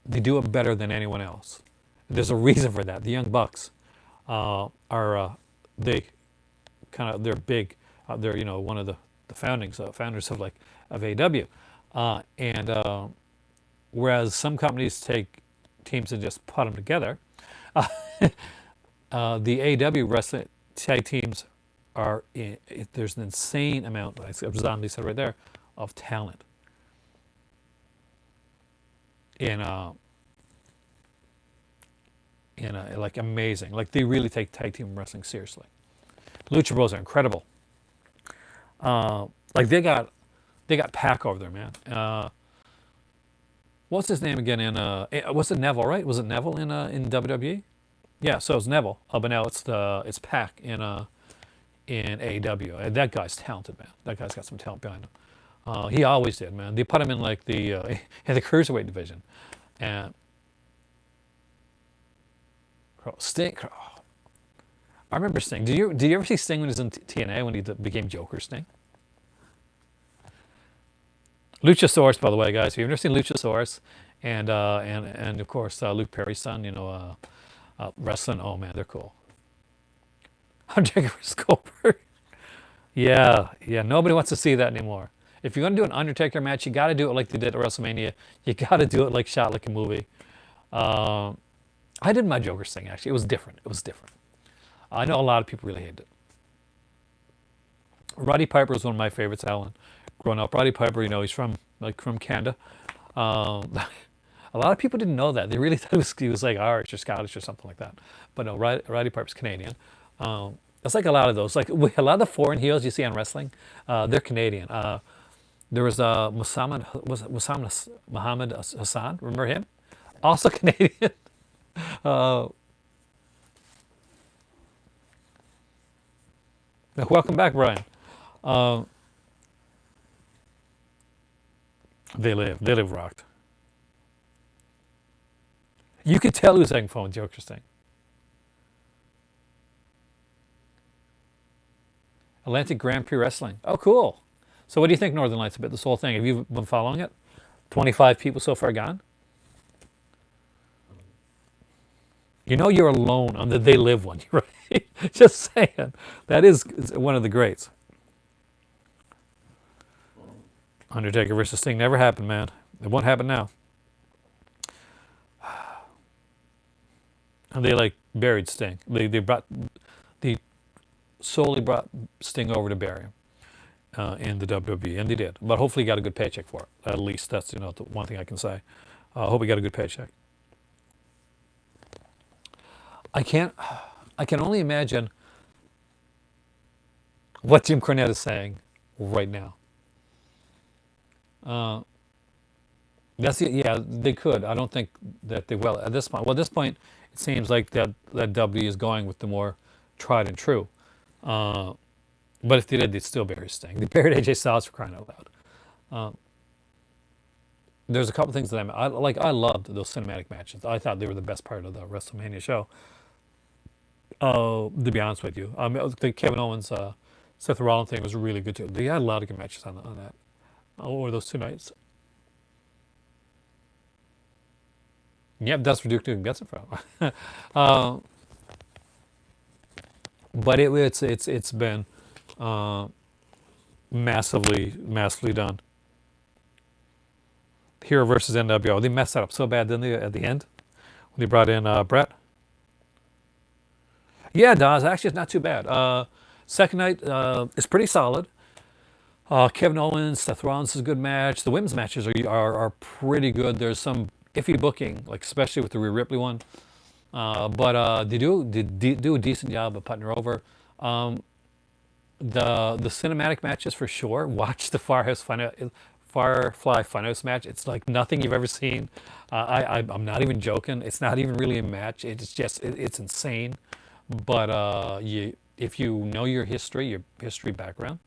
Speaker 1: They do it better than anyone else. There's a reason for that. The Young Bucks are they they're big. They're one of the founders of AEW, and whereas some companies take teams and just put them together, the AEW wrestling tag teams there's an insane amount, like Zombie said right there, of talent in like amazing. Like they really take tag team wrestling seriously. Lucha Bros are incredible. Like they got Pac over there, man. What's his name again? Was it Neville? Right? Was it Neville in WWE? Yeah, so it's Neville. But now it's Pac in AEW. And that guy's talented, man. That guy's got some talent behind him. He always did, man. They put him in like the in the cruiserweight division, and Sting. I remember Sting. Did you ever see Sting when he was in TNA when he became Joker Sting? Luchasaurus, by the way, guys. If you've never seen Luchasaurus, and of course Luke Perry's son, wrestling. Oh man, they're cool. Undertaker versus Goldberg. Yeah. Nobody wants to see that anymore. If you're gonna do an Undertaker match, you got to do it like they did at WrestleMania. You got to do it like shot like a movie. Uh, I did my Joker's thing actually. It was different. It was different. I know a lot of people really hated it. Roddy Piper was one of my favorites, Alan. Growing up, Roddy Piper, he's from Canada. Um, a lot of people didn't know that. They really thought he was like Irish or Scottish or something like that. But no, Roddy Piper's Canadian. It's like a lot of those. Like a lot of the foreign heels you see on wrestling, they're Canadian. There was Muhammad Hassan. Remember him? Also Canadian. Uh, Welcome back, Brian. Uh, they live rocked. You could tell who's having fun with Joker's thing. Atlantic Grand Prix Wrestling. Oh, cool. So what do you think, Northern Lights, about this whole thing? Have you been following it? 25 people so far gone? You know you're alone on the They Live one, right? Just saying. That is one of the greats. Undertaker versus Sting never happened, man. It won't happen now. And they like buried Sting. They solely brought Sting over to bury him in the WWE, and they did. But hopefully, he got a good paycheck for it. At least that's the one thing I can say. I hope he got a good paycheck. I can't. I can only imagine what Jim Cornette is saying right now. Uh, that's it. Yeah, they could. I don't think that they will at this point. Well, at this point, it seems like that W is going with the more tried and true. Uh, but if they did, they'd still bury Sting. They buried AJ Styles for crying out loud. Uh, there's a couple things that I like. I loved those cinematic matches. I thought they were the best part of the WrestleMania show. To be honest with you, the Kevin Owens, Seth Rollins thing was really good too. They had a lot of good matches on that over those 2 nights. Yep, that's where Duke Nukem gets it from. uh, but it's been uh, massively done. Hero versus NWO. They messed that up so bad, didn't they, at the end when they brought in Brett? Yeah, Daz. Actually, it's not too bad. Second night is pretty solid. Kevin Owens, Seth Rollins is a good match. The women's matches are pretty good. There's some iffy booking, like especially with the Rhea Ripley one. But they do a decent job of putting her over. The cinematic matches for sure. Watch the Firefly Funhouse match. It's like nothing you've ever seen. I'm not even joking. It's not even really a match. It's just it's insane. But if you know your history background,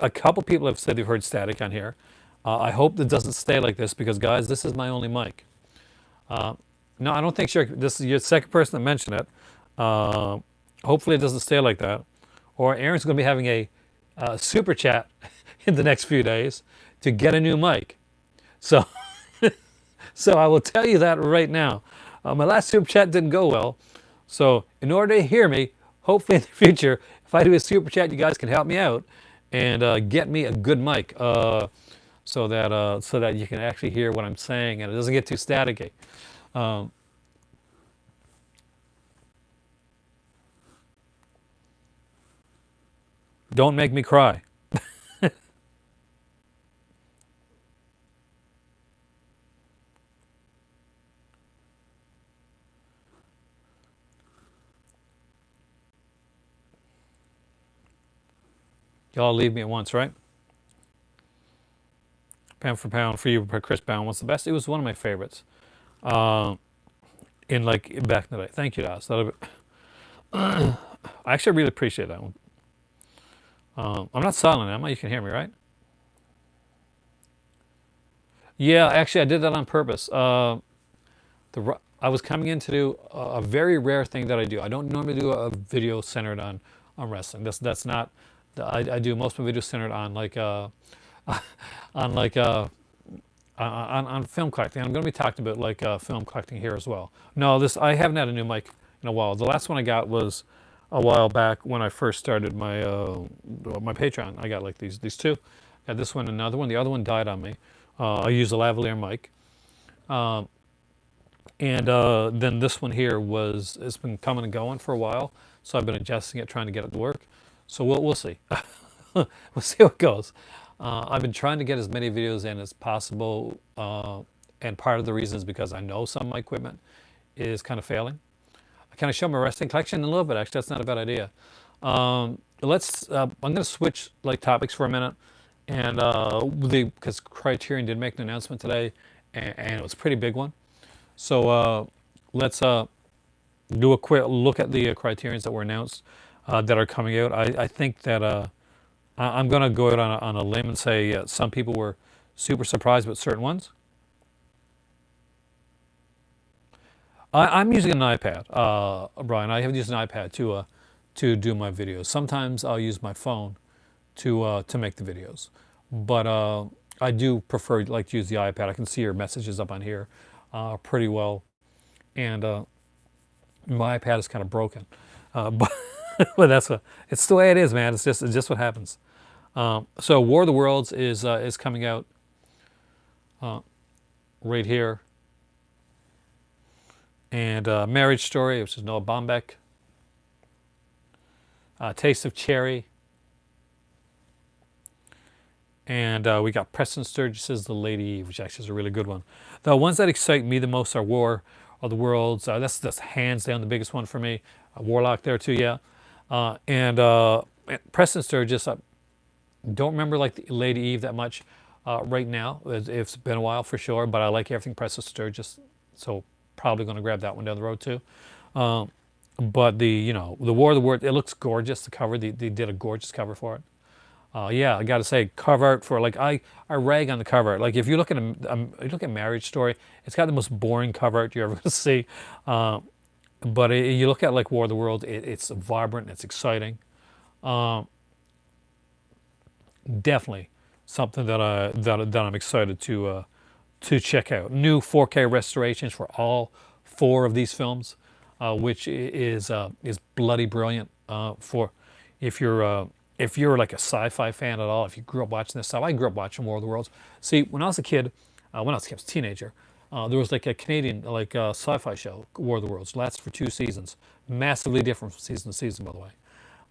Speaker 1: a couple people have said they've heard static on here. I hope it doesn't stay like this because, guys, this is my only mic. No, I don't think sure. This is your second person that mentioned it. Hopefully, it doesn't stay like that. Or Aaron's going to be having a super chat in the next few days to get a new mic. So, so I will tell you that right now. My last super chat didn't go well. So, in order to hear me, hopefully in the future, if I do a super chat, you guys can help me out and get me a good mic so that you can actually hear what I'm saying and it doesn't get too staticky. Um, don't make me cry. Y'all leave me at once, right? Pound for pound for you, Chris Bound. What's the best? It was one of my favorites. Uh, in like back in the day. Thank you, Daz. I actually really appreciate that one. I'm not silent, am I? You can hear me, right? Yeah, actually, I did that on purpose. I was coming in to do a very rare thing that I do. I don't normally do a video centered on wrestling. That's not. I do most of my videos centered on like on like on film collecting. I'm going to be talking about like film collecting here as well. No, this I haven't had a new mic in a while. The last one I got was a while back when I first started my Patreon. I got like these two. Got this one, another one. The other one died on me. I use a lavalier mic, and then this one here it's been coming and going for a while. So I've been adjusting it, trying to get it to work. So we'll see. We'll see how it goes. I've been trying to get as many videos in as possible, and part of the reason is because I know some of my equipment is kind of failing. I kind of show my wrestling collection a little bit. Actually, that's not a bad idea. Let's. I'm going to switch like topics for a minute, and because Criterion did make an announcement today, and it was a pretty big one. So let's do a quick look at the Criterions that were announced that are coming out. I think that I'm going to go out on a limb and say some people were super surprised with certain ones. I'm using an iPad, Brian. I have used an iPad to do my videos. Sometimes I'll use my phone to make the videos, but I do prefer like to use the iPad. I can see your messages up on here pretty well, and my iPad is kind of broken, but but it's the way it is, man. It's just what happens. So War of the Worlds is coming out right here, and Marriage Story, which is Noah Baumbach. Taste of Cherry, and we got Preston Sturgis's The Lady Eve, which actually is a really good one. The ones that excite me the most are War of the Worlds. That's hands down the biggest one for me. Warlock there too, yeah. And Preston Sturgis, I don't remember like the Lady Eve that much right now. It's been a while for sure, but I like everything Preston Sturgis, so probably going to grab that one down the road too. But the War of the Worlds, it looks gorgeous. The cover, they did a gorgeous cover for it. Yeah, I got to say, cover art for like I rag on the cover art. Like if you look at you look at Marriage Story, it's got the most boring cover art you're ever going to see. But you look at like War of the Worlds, it's vibrant, it's exciting. Definitely something that I'm excited to check out. New 4K restorations for all four of these films, which is bloody brilliant. For if you're like a sci-fi fan at all, if you grew up watching this stuff, I grew up watching War of the Worlds. See, when I was a kid, when I was a teenager, there was like a Canadian like sci-fi show, War of the Worlds, lasted for 2 seasons, massively different from season to season, by the way.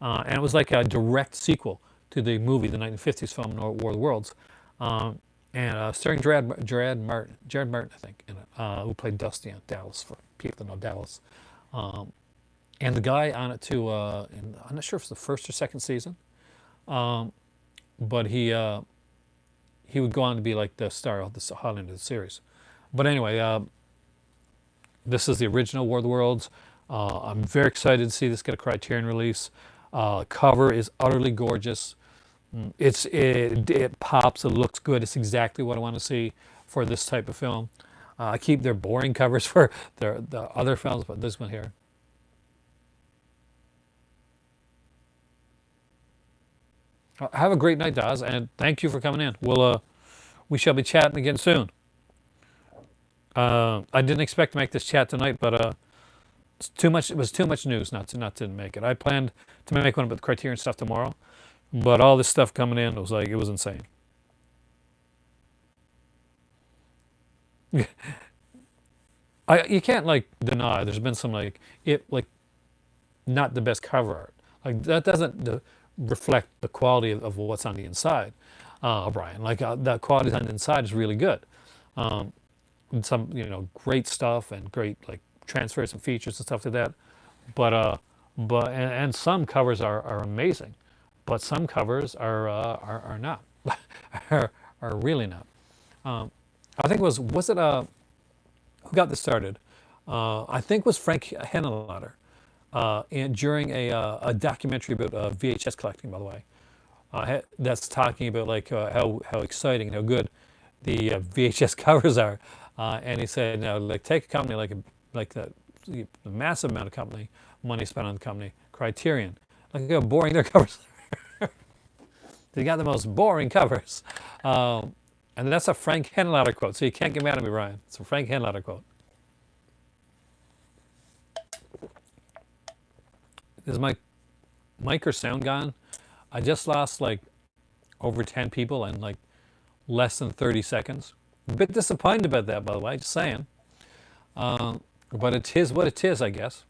Speaker 1: And it was like a direct sequel to the movie, the 1950s film War of the Worlds, and starring Jared Martin, I think, in it, who played Dusty on Dallas, for people that know Dallas. And the guy on it too, I'm not sure if it's the first or second season, but he would go on to be like the star of the Highlander series. But anyway, this is the original War of the Worlds. I'm very excited to see this get a Criterion release. Cover is utterly gorgeous. It pops. It looks good. It's exactly what I want to see for this type of film. I keep their boring covers for the other films, but this one here. Have a great night, Daz, and thank you for coming in. We shall be chatting again soon. I didn't expect to make this chat tonight, but it's too much. It was too much news not to make it. I planned to make one about the Criterion stuff tomorrow, but all this stuff coming in, it was insane. You can't like deny there's been some like not the best cover art. Like that doesn't reflect the quality of what's on the inside, Brian. Like the quality on the inside is really good. And some great stuff and great like transfers and features and stuff like that. But some covers are amazing, but some covers are not, are really not. I think was it who got this started? I think it was Frank Henenlotter, and during a documentary about VHS collecting, by the way, that's talking about like how exciting and how good the VHS covers are, and he said, like take a company like the massive amount of money spent on the company Criterion, look how boring their covers are. They got the most boring covers, and that's a Frank Henenlotter quote. So you can't get mad at me, Ryan. It's a Frank Henenlotter quote. Is my mic or sound gone? I just lost like over 10 people in like less than 30 seconds. A bit disappointed about that, by the way, just saying. But it is what it is, I guess.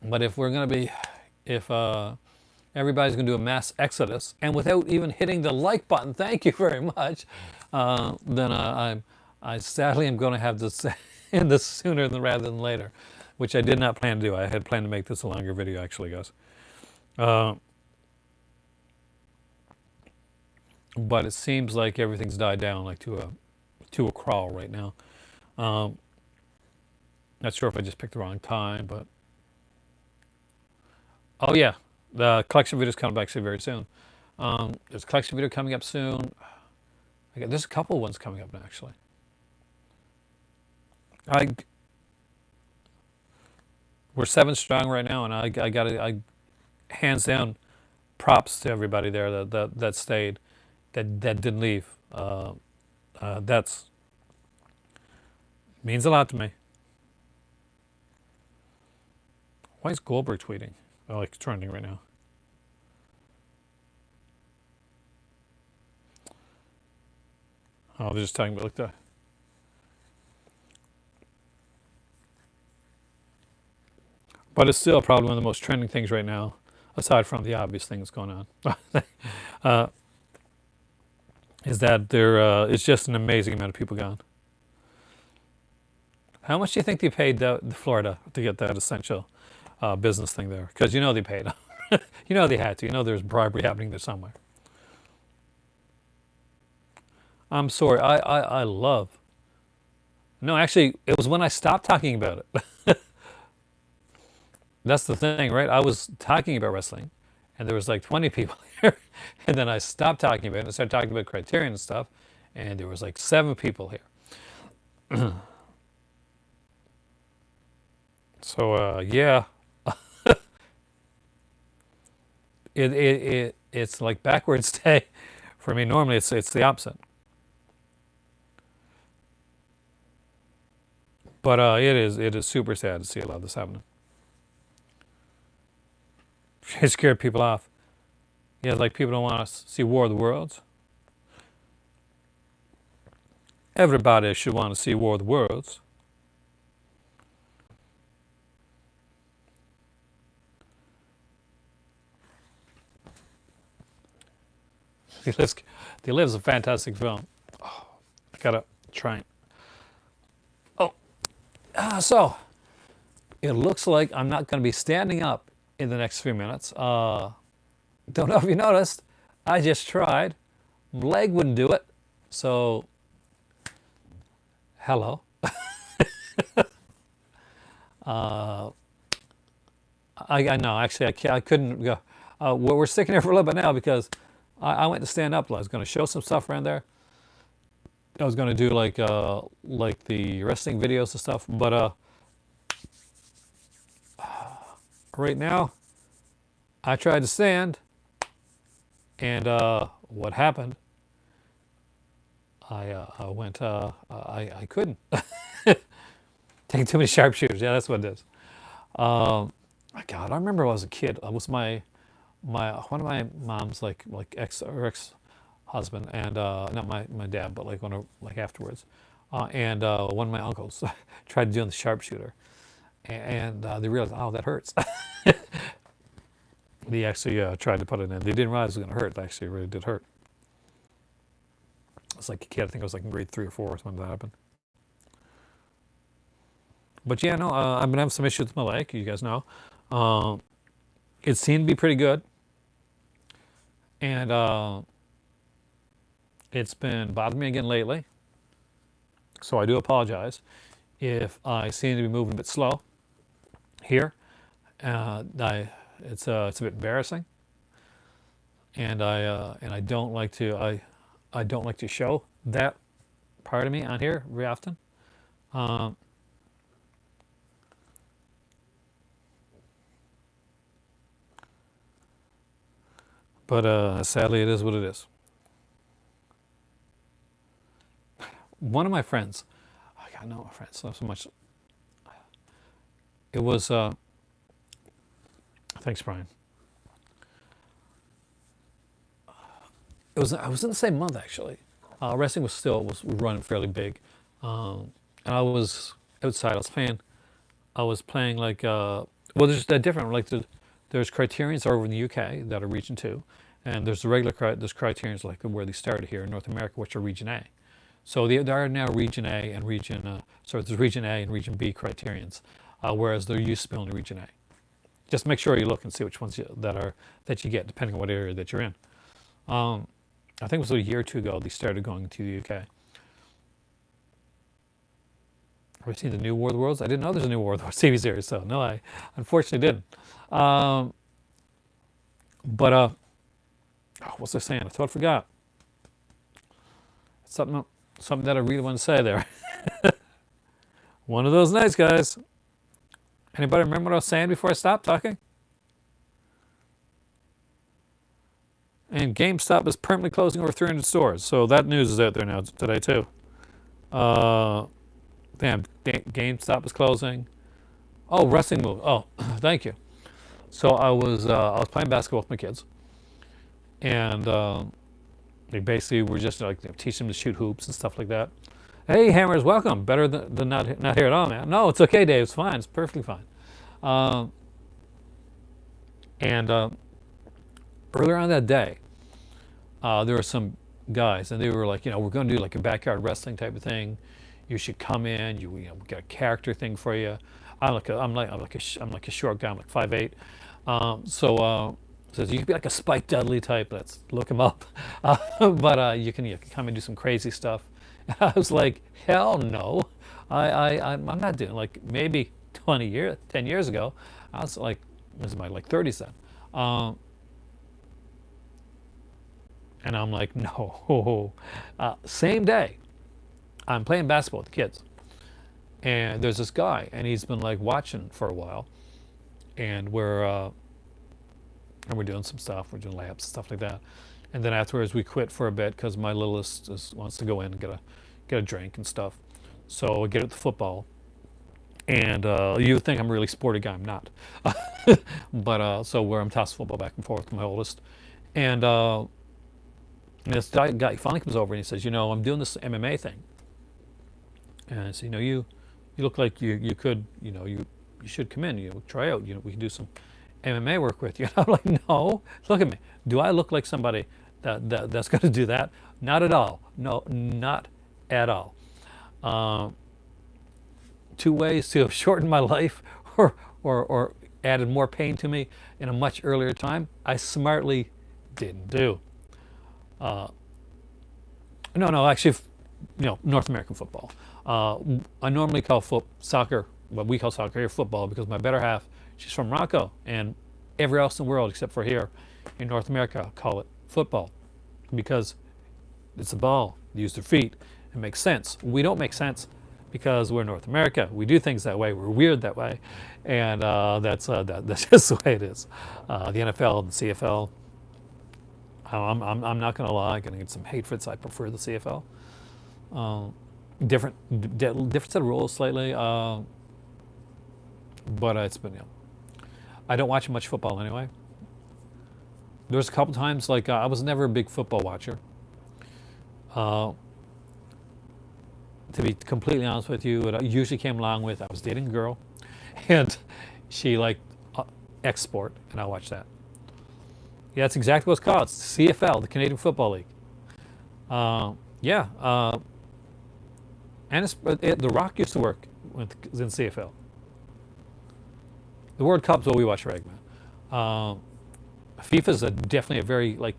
Speaker 1: But if we're going to be, if everybody's going to do a mass exodus, and without even hitting the like button, thank you very much, then I sadly am going to have to end this sooner than rather than later, which I did not plan to do. I had planned to make this a longer video, actually, guys. But it seems like everything's died down like to a crawl right now. Not sure if I just picked the wrong time, but oh yeah, the collection video is coming back actually very soon. There's a collection video coming up soon. There's a couple ones coming up actually. We're 7 strong right now, and I got hands down props to everybody there that stayed, that didn't leave. That's means a lot to me. Why is Goldberg tweeting? Oh, like trending right now. Oh, they're just talking about like the. But it's still probably one of the most trending things right now, aside from the obvious things going on. Is that there? It's just an amazing amount of people gone. How much do you think they paid the Florida to get that essential business thing there? Because you know they paid. You know they had to. You know there's bribery happening there somewhere. I'm sorry. I love. No, actually, it was when I stopped talking about it. That's the thing, right? I was talking about wrestling, and there was like 20 people here, and then I stopped talking about it and started talking about Criterion and stuff, and there was like 7 people here. So yeah, it's like backwards day for me. Normally it's the opposite, but it is super sad to see a lot of this happening. It scared people off. Yeah, like people don't want to see War of the Worlds. Everybody should want to see War of the Worlds. The Lives is a fantastic film. Oh, I gotta try it. Oh, so it looks like I'm not going to be standing up in the next few minutes. Don't know if you noticed, I just tried. My leg wouldn't do it, so hello. I know, actually, I couldn't go. We're sticking here for a little bit now because I went to stand up. I was going to show some stuff around there. I was going to do like the wrestling videos and stuff, but right now I tried to stand, and what happened? I went. I couldn't. Taking too many sharpshooters. Yeah, that's what it is. God, I remember when I was a kid. I was my one of my mom's like ex husband, and not my dad, but like like afterwards, and one of my uncles tried doing the sharpshooter, and they realized, oh, that hurts. They actually tried to put it in. They didn't realize it was going to hurt. Actually, it really did hurt. It's like a kid. I think I was like in grade 3 or 4 when that happened. But yeah, no, I've been having some issues with my leg. You guys know. It seemed to be pretty good, and it's been bothering me again lately. So I do apologize if I seem to be moving a bit slow here. It's a bit embarrassing, and I don't like to I don't like to show that part of me on here very often. But sadly, it is what it is. One of my friends, I got no friends, not so much. It was, thanks, Brian. I was in the same month actually. Wrestling was running fairly big, and I was outside. I was playing like well, there's that different like there's criterions over in the UK that are Region Two, and there's the there's criterions like where they started here in North America, which are Region A. So there are now Region A and Region so there's Region A and Region B criterions, whereas there used to be only Region A. Just make sure you look and see which ones that you get depending on what area that you're in. Um, I think it was a year or two ago they started going to the UK. Have you seen the new War of the Worlds? I didn't know there's a new War of the Worlds TV series, so no, I unfortunately didn't. Um, but what was I saying? I thought I forgot. Something something that I really want to say there. One of those nights, guys. Anybody remember what I was saying before I stopped talking? And GameStop is permanently closing over 300 stores. So that news is out there now today too. Uh, damn, GameStop is closing. Oh, wrestling move. Oh, thank you. So I was playing basketball with my kids, and they basically were just like teaching them to shoot hoops and stuff like that. Hey, Hammers, welcome. Better than not here at all, man. No, it's okay, Dave. It's fine. It's perfectly fine. Um, and earlier on that day, there were some guys, and they were like, we're going to do like a backyard wrestling type of thing. You should come in. We got a character thing for you. I'm like a short guy. I'm like 5'8". Says you could be like a Spike Dudley type. Let's look him up. But you can come and do some crazy stuff. I was like, hell no. I'm not doing like maybe 10 years ago. I was like, this is my like 30s then. And I'm like, no. Same day, I'm playing basketball with the kids. And there's this guy, and he's been like watching for a while. And we're doing some stuff. We're doing layups and stuff like that. And then afterwards, we quit for a bit because my littlest wants to go in and get a drink and stuff. So I get at the football. And you think I'm a really sporty guy. I'm not. But so where I'm tossing football back and forth with my oldest. And this guy finally comes over and he says, I'm doing this MMA thing. And I said, you look like you could, you should come in, try out, we can do some MMA work with you. And I'm like, no, look at me. Do I look like somebody that's going to do that? Not at all. No, not at all. Two ways to have shortened my life or added more pain to me in a much earlier time, I smartly didn't do. No, actually, North American football. I normally call soccer, what we call soccer here, football, because my better half, she's from Morocco, and everywhere else in the world except for here in North America call it football because it's a ball. They use their feet. It makes sense. We don't make sense because we're North America. We do things that way. We're weird that way, and that's just the way it is. The NFL and the CFL. I'm not going to lie. I'm going to get some hate for this. I prefer the CFL. Different set of rules slightly, but it's been. I don't watch much football anyway. There's a couple times like I was never a big football watcher. To be completely honest with you, it usually came along with I was dating a girl, and she liked X-Sport, and I watched that. Yeah, that's exactly what it's called. It's CFL, the Canadian Football League. And The Rock used to work in CFL. The World Cup's what we watch regularly. FIFA's definitely a very like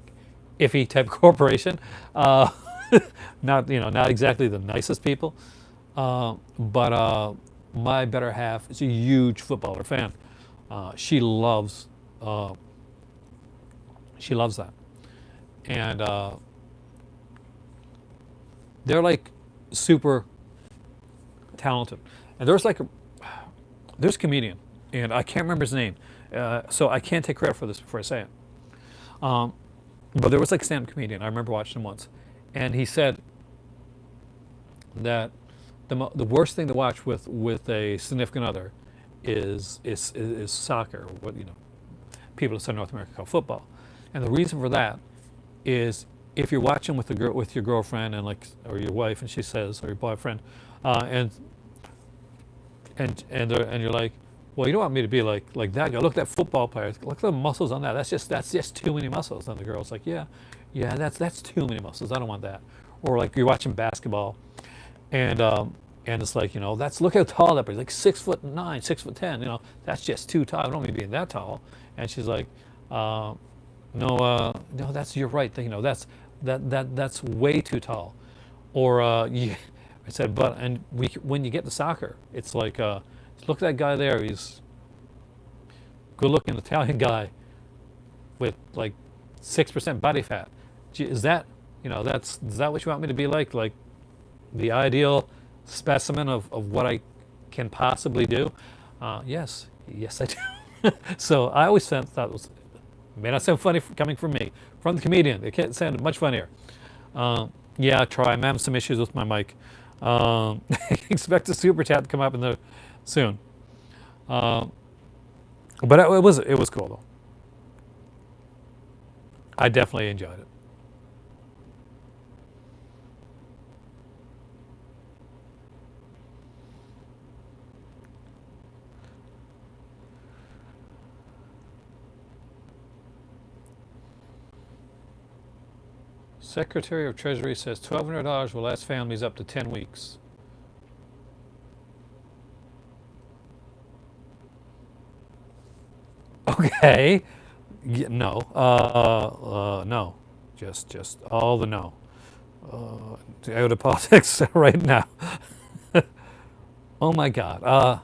Speaker 1: iffy type of corporation. Not exactly the nicest people. But my better half is a huge footballer fan. She loves that, and they're like super talented. And there's a comedian, and I can't remember his name, so I can't take credit for this before I say it. But there was like a stand-up comedian. I remember watching him once, and he said that the worst thing to watch with a significant other is soccer. What people in North America call football, and the reason for that is if you're watching with with your girlfriend and or your wife, and she says, or your boyfriend, and and you're like, well, you don't want me to be like that guy. Look at that football player. Look at the muscles on that. That's just too many muscles. And the girl's like, yeah, that's too many muscles. I don't want that. Or like you're watching basketball, and it's like that's look how tall that person. Like 6'9", 6'10". That's just too tall. I don't want me being that tall. And she's like, no, that's you're right. That's way too tall. Or I said, but and when you get to soccer, it's like look at that guy there. He's good-looking Italian guy with like 6% body fat. Is that is that what you want me to be like? Like the ideal specimen of what I can possibly do? Yes, I do. So I always thought it was. May not sound funny coming from me, from the comedian. It can't sound much funnier. Yeah, try. I'm having some issues with my mic. Expect a super chat to come up soon. But it was cool though. I definitely enjoyed it. Secretary of Treasury says $1,200 will last families up to 10 weeks. Okay. No. No. Just all the no. Out of politics right now. Oh my God.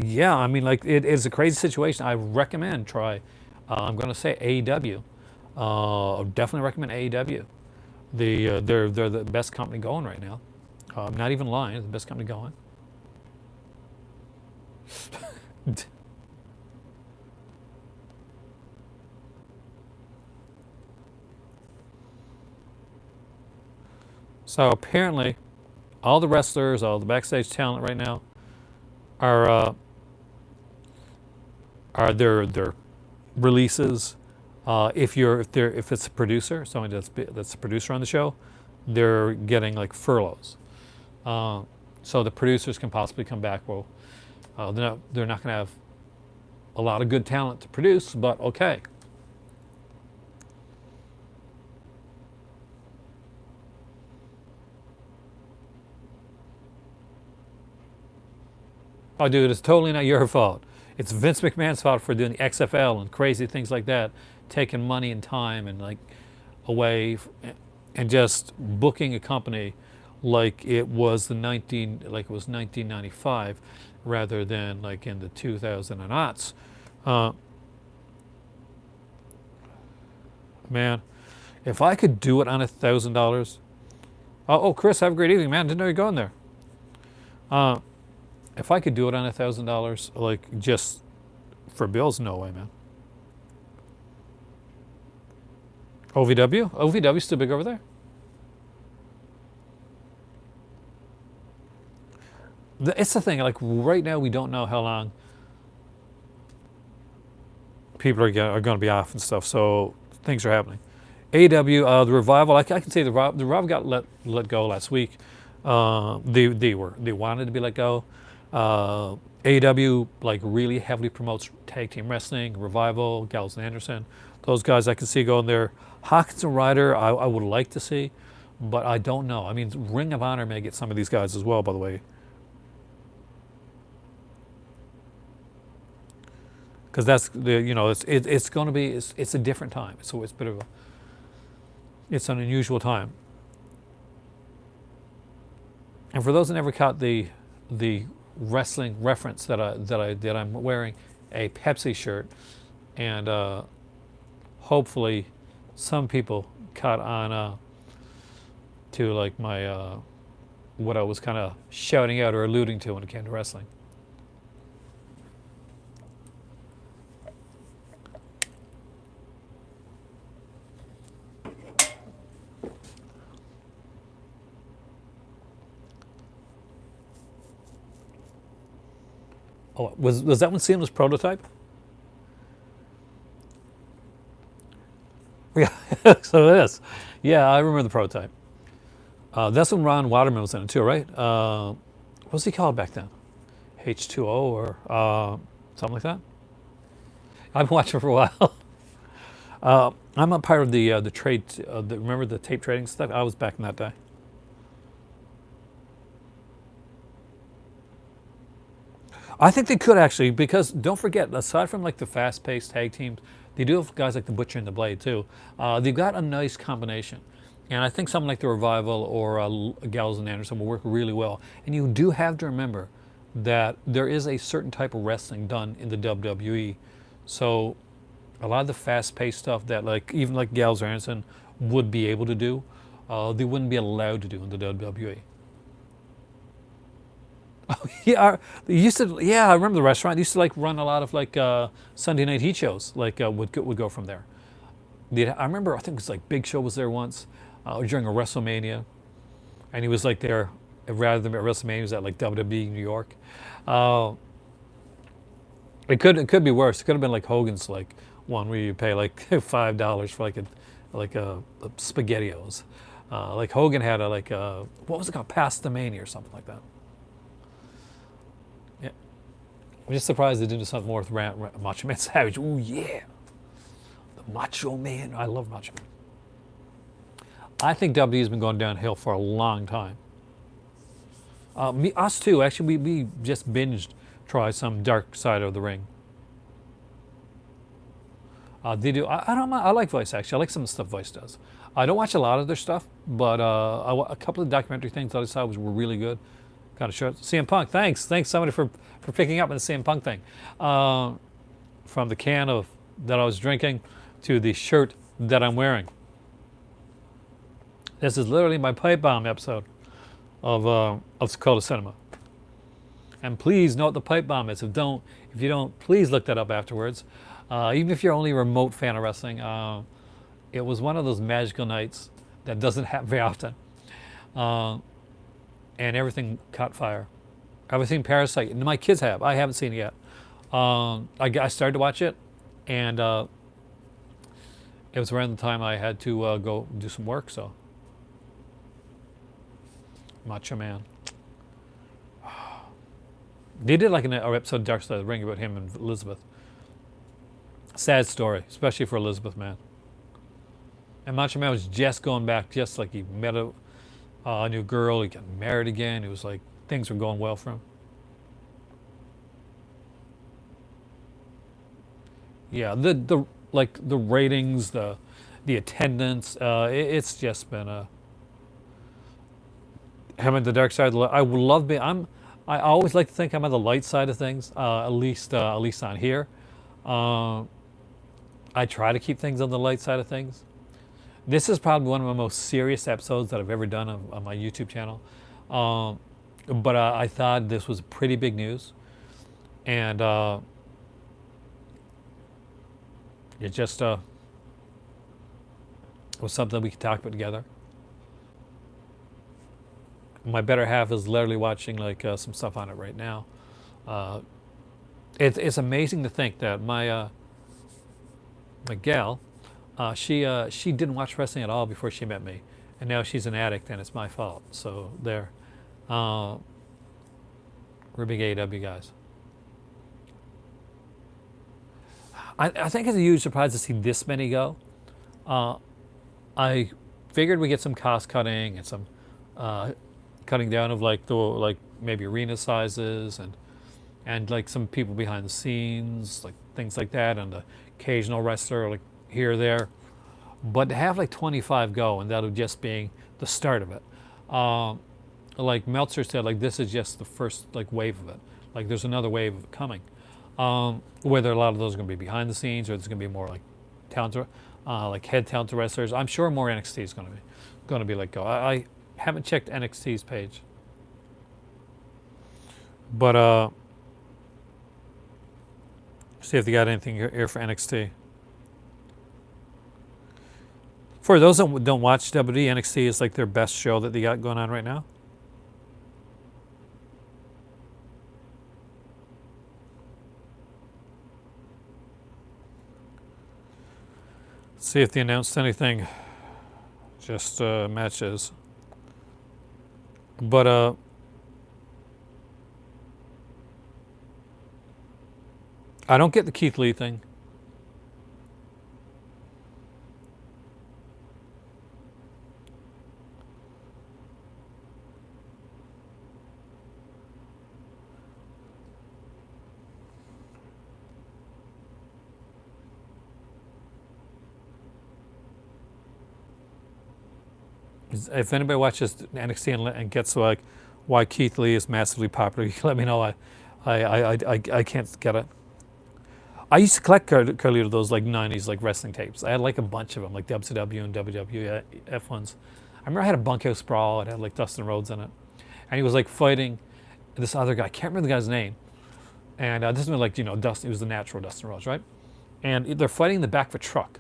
Speaker 1: Yeah, I mean, like it's a crazy situation. I recommend try. I'm going to say AEW. Definitely recommend AEW. They're the best company going right now. I'm not even lying. It's the best company going. So apparently, all the wrestlers, all the backstage talent right now, are their releases. If it's a producer, somebody that's a producer on the show, they're getting like furloughs. So the producers can possibly come back. Well, they're not going to have a lot of good talent to produce, but okay. Oh, dude, it's totally not your fault. It's Vince McMahon's fault for doing the XFL and crazy things like that, taking money and time and like away, and just booking a company like it was 1995, rather than like in the 2000 and aughts. Man, if I could do it on $1,000. Oh, Chris, have a great evening, man. Didn't know you're going there. If I could do it on $1,000, like just for bills, no way, man. OVW still big over there. It's the thing. Like right now, we don't know how long people are going to be off and stuff. So things are happening. AW, the revival. I can say the revival got let go last week. They wanted to be let go. AW like really heavily promotes tag team wrestling. Revival, Gallows and Anderson, those guys I can see going there. Hawkins and Ryder, I would like to see, but I don't know. I mean, Ring of Honor may get some of these guys as well, by the way, because that's it's going to be it's a different time. So it's a bit of it's an unusual time. And for those that never caught the wrestling reference that I'm wearing a Pepsi shirt, and hopefully some people caught on to like my what I was kind of shouting out or alluding to when it came to wrestling. Oh, was that when CM was prototype? Yeah, so it is. Yeah, I remember the prototype. That's when Ron Waterman was in it too, right? What was he called back then? H2O or something like that. I've been watching for a while. I'm a part of the trade. Remember the tape trading stuff? I was back in that day. I think they could actually, because don't forget, aside from like the fast-paced tag teams, they do have guys like the Butcher and the Blade too. They've got a nice combination, and I think something like the Revival or Gallows and Anderson will work really well. And you do have to remember that there is a certain type of wrestling done in the WWE, so a lot of the fast-paced stuff that like even like Gallows or Anderson would be able to do, they wouldn't be allowed to do in the WWE. Yeah, they used to. Yeah, I remember the restaurant. They used to like run a lot of like Sunday night heat shows. Like would go from there. I remember. I think it was like Big Show was there once during a WrestleMania, and he was like there rather than at WrestleMania. He was at like WWE New York. Uh, it could be worse. It could have been like Hogan's like one where you pay like $5 for like a SpaghettiOs. Like Hogan had a like what was it called, Pasta Mania or something like that. Yeah. I'm just surprised they didn't do something more with Macho Man Savage. Ooh, yeah. The Macho Man. I love Macho Man. I think WWE has been going downhill for a long time. Us too. Actually, we just binged try some Dark Side of the Ring. They do. I don't mind. I like Vice actually. I like some of the stuff Vice does. I don't watch a lot of their stuff, but a couple of documentary things that I saw were really good. Kind of short. CM Punk. Thanks somebody for picking up on the CM Punk thing. From the can of that I was drinking to the shirt that I'm wearing. This is literally my pipe bomb episode of Dakota Cinema. And please note the pipe bomb is. If you don't, please look that up afterwards. Even if you're only a remote fan of wrestling, it was one of those magical nights that doesn't happen very often. And everything caught fire. I've seen Parasite. My kids have. I haven't seen it yet. I started to watch it, and it was around the time I had to go do some work. So, Macho Man. They did like an episode of Dark Side of the Ring about him and Elizabeth. Sad story, especially for Elizabeth, man. And Macho Man was just going back, just like he met a new girl, he got married again. It was like things were going well for him. Yeah, the like the ratings, the attendance, it's just been a having the dark side. I would love being. I always like to think I'm on the light side of things. At least on here. I try to keep things on the light side of things. This is probably one of my most serious episodes that I've ever done on my YouTube channel. But I thought this was pretty big news, and it just was something we could talk about together. My better half is literally watching like some stuff on it right now. It's amazing to think that my gal, she didn't watch wrestling at all before she met me, and now she's an addict, and it's my fault. So there, we're big AEW guys. I think it's a huge surprise to see this many go. I figured we get some cost cutting and some cutting down of like maybe arena sizes and like some people behind the scenes, like things like that, and the occasional wrestler like here or there. But to have like 25 go, and that'll just being the start of it. Like Meltzer said, like this is just the first like wave of it. Like there's another wave of it coming. Whether a lot of those are going to be behind the scenes or there's going to be more like talent, like head talent wrestlers. I'm sure more NXT is going to be let go. I haven't checked NXT's page, but see if they got anything here for NXT. For those that don't watch WWE, NXT is like their best show that they got going on right now. See if they announced anything. Just matches. But I don't get the Keith Lee thing. If anybody watches NXT and gets like why Keith Lee is massively popular, you can let me know. I can't get it. I used to collect Carlito those like '90s like wrestling tapes. I had like a bunch of them, like WCW and WWF ones. I remember I had a bunkhouse brawl. It had like Dustin Rhodes in it, and he was like fighting this other guy. I can't remember the guy's name. And this was like Dustin. He was the natural Dustin Rhodes, right? And they're fighting in the back of a truck,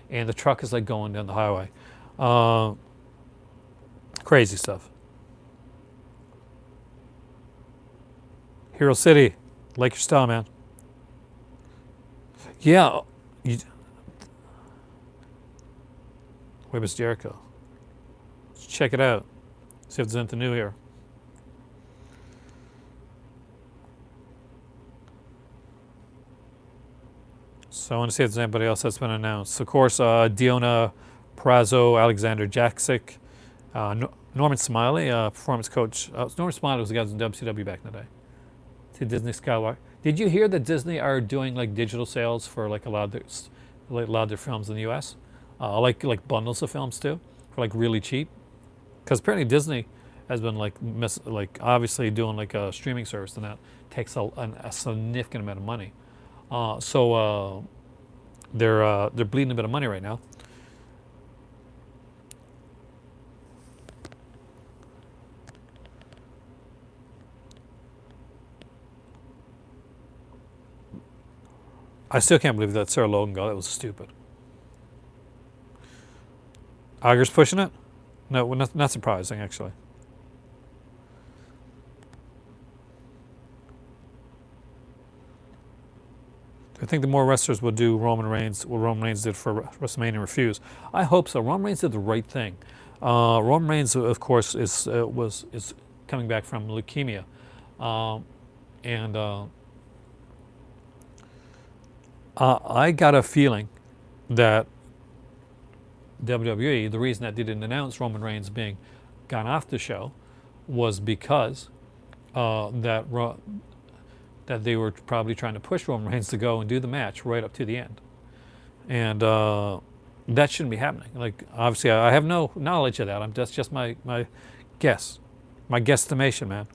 Speaker 1: and the truck is like going down the highway. Crazy stuff. Hero City, like your style, man. Yeah. Wait, Miss Jericho. Let's check it out. See if there's anything new here. So I want to see if there's anybody else that's been announced. Of course, Diona Prazo, Alexander Jaksic, Norman Smiley, performance coach. Norman Smiley was the guy who was in WCW back in the day. To Disney Skywalker. Did you hear that Disney are doing like digital sales for like a lot of their films in the U.S. Like bundles of films too, for like really cheap? Because apparently Disney has been like obviously doing like a streaming service, and that takes a significant amount of money. So they're bleeding a bit of money right now. I still can't believe that Sarah Logan got it. That was stupid. Iger's pushing it? No, not surprising actually. I think the more wrestlers will do what Roman Reigns did for WrestleMania and refuse. I hope so. Roman Reigns did the right thing. Roman Reigns, of course, is coming back from leukemia, and I got a feeling that WWE, the reason that they didn't announce Roman Reigns being gone off the show, was because that they were probably trying to push Roman Reigns to go and do the match right up to the end, and that shouldn't be happening. Like obviously, I have no knowledge of that. That's just my guess, my guesstimation, man.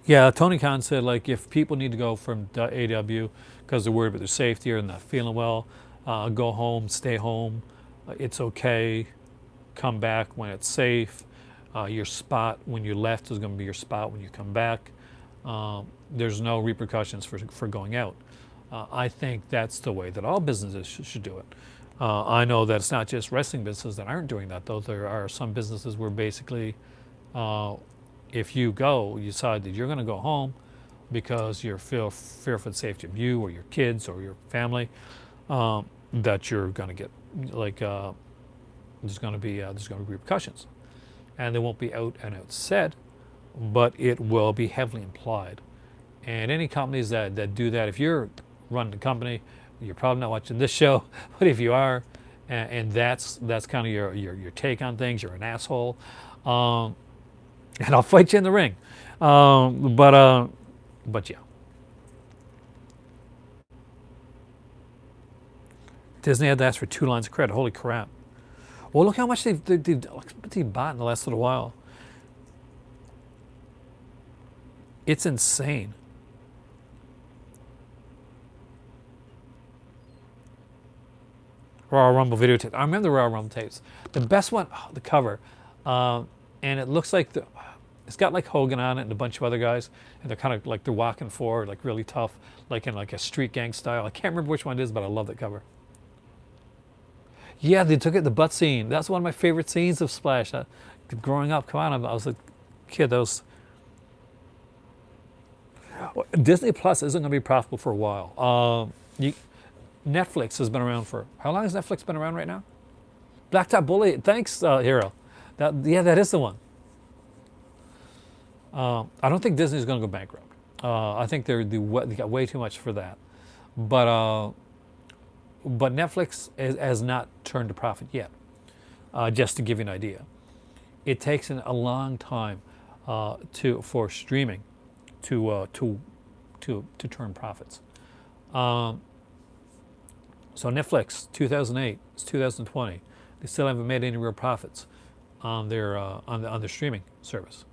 Speaker 1: Yeah, Tony Khan said like if people need to go from AW because they're worried about their safety or not feeling well, go home, stay home. It's okay. Come back when it's safe. Your spot when you left is going to be your spot when you come back. There's no repercussions for going out. I think that's the way that all businesses should do it. I know that it's not just wrestling businesses that aren't doing that, though. There are some businesses where basically if you decide that you're going to go home because you feel fearful for the safety of you or your kids or your family, that you're going to get like there's going to be repercussions, and they won't be out and out said, but it will be heavily implied. And any companies that do that, if you're running a company, you're probably not watching this show, but if you are, and that's kind of your take on things, you're an asshole. And I'll fight you in the ring. But yeah. Disney had to ask for 2 lines of credit. Holy crap. Well, look how much they've bought in the last little while. It's insane. Royal Rumble videotape. I remember the Royal Rumble tapes. The best one, the cover. And it looks like it's got like Hogan on it and a bunch of other guys, and they're kind of like they're walking forward, like really tough, like in like a street gang style. I can't remember which one it is, but I love that cover. Yeah, they took it the butt scene. That's one of my favorite scenes of Splash. Growing up, come on, I was a kid. Disney Plus isn't going to be profitable for a while. Netflix has been around for how long has Netflix been around right now? Blacktop Bully. Thanks, Hero. That is the one. I don't think Disney's going to go bankrupt. I think they got way too much for that. But Netflix has not turned a profit yet. Just to give you an idea, it takes a long time for streaming to turn profits. So Netflix, 2008, it's 2020. They still haven't made any real profits on their streaming service.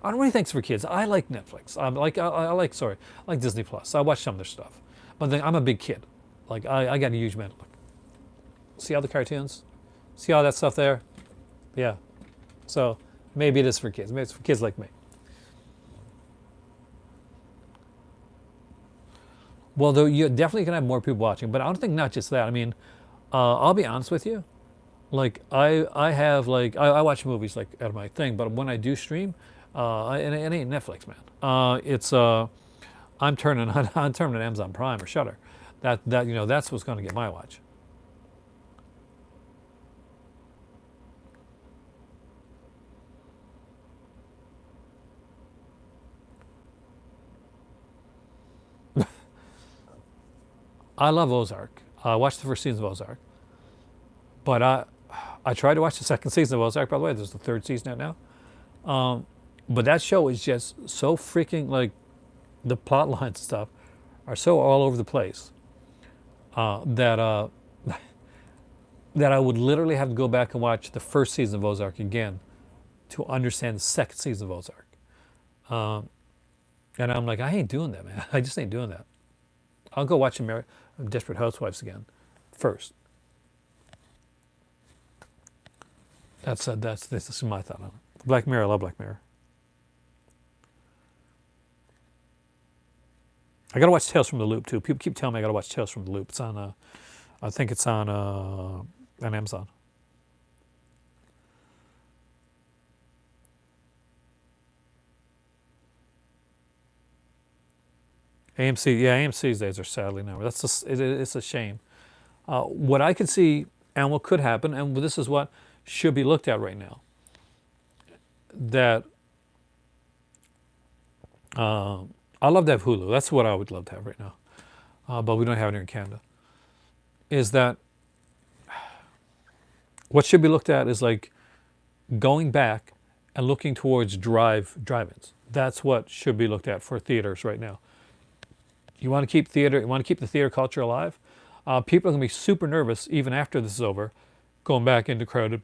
Speaker 1: I don't really think it's for kids. I like Netflix. I like Disney Plus. I watch some of their stuff, but I'm a big kid. Like I got a huge mental. See all the cartoons? See all that stuff there? Yeah. So maybe it is for kids. Maybe it's for kids like me. Well, though you're definitely gonna have more people watching, but I don't think not just that. I mean, I'll be honest with you. Like I watch movies like out of my thing, but when I do stream, and it ain't Netflix, man. I'm turning I'm turning Amazon Prime or Shutter. That's what's going to get my watch. I love Ozark. I watched the first season of Ozark, but I tried to watch the second season of Ozark. By the way, there's the third season out now. But that show is just so freaking like the plot lines and stuff are so all over the place that that I would literally have to go back and watch the first season of Ozark again to understand the second season of Ozark. And I'm like, I ain't doing that, man. I just ain't doing that. I'll go watch Desperate Housewives again first. This is my thought on it. Black Mirror, I love Black Mirror. I gotta watch Tales from the Loop too. People keep telling me I gotta watch Tales from the Loop. It's on, I think it's on Amazon. AMC, yeah, AMC's days are sadly numbered. It's a shame. What I could see and what could happen, and this is what should be looked at right now, that I love to have Hulu. That's what I would love to have right now, but we don't have it here in Canada. Is that what should be looked at is like going back and looking towards drive-ins. That's what should be looked at for theaters right now. You want to keep theater. You want to keep the theater culture alive. People are going to be super nervous even after this is over, going back into crowded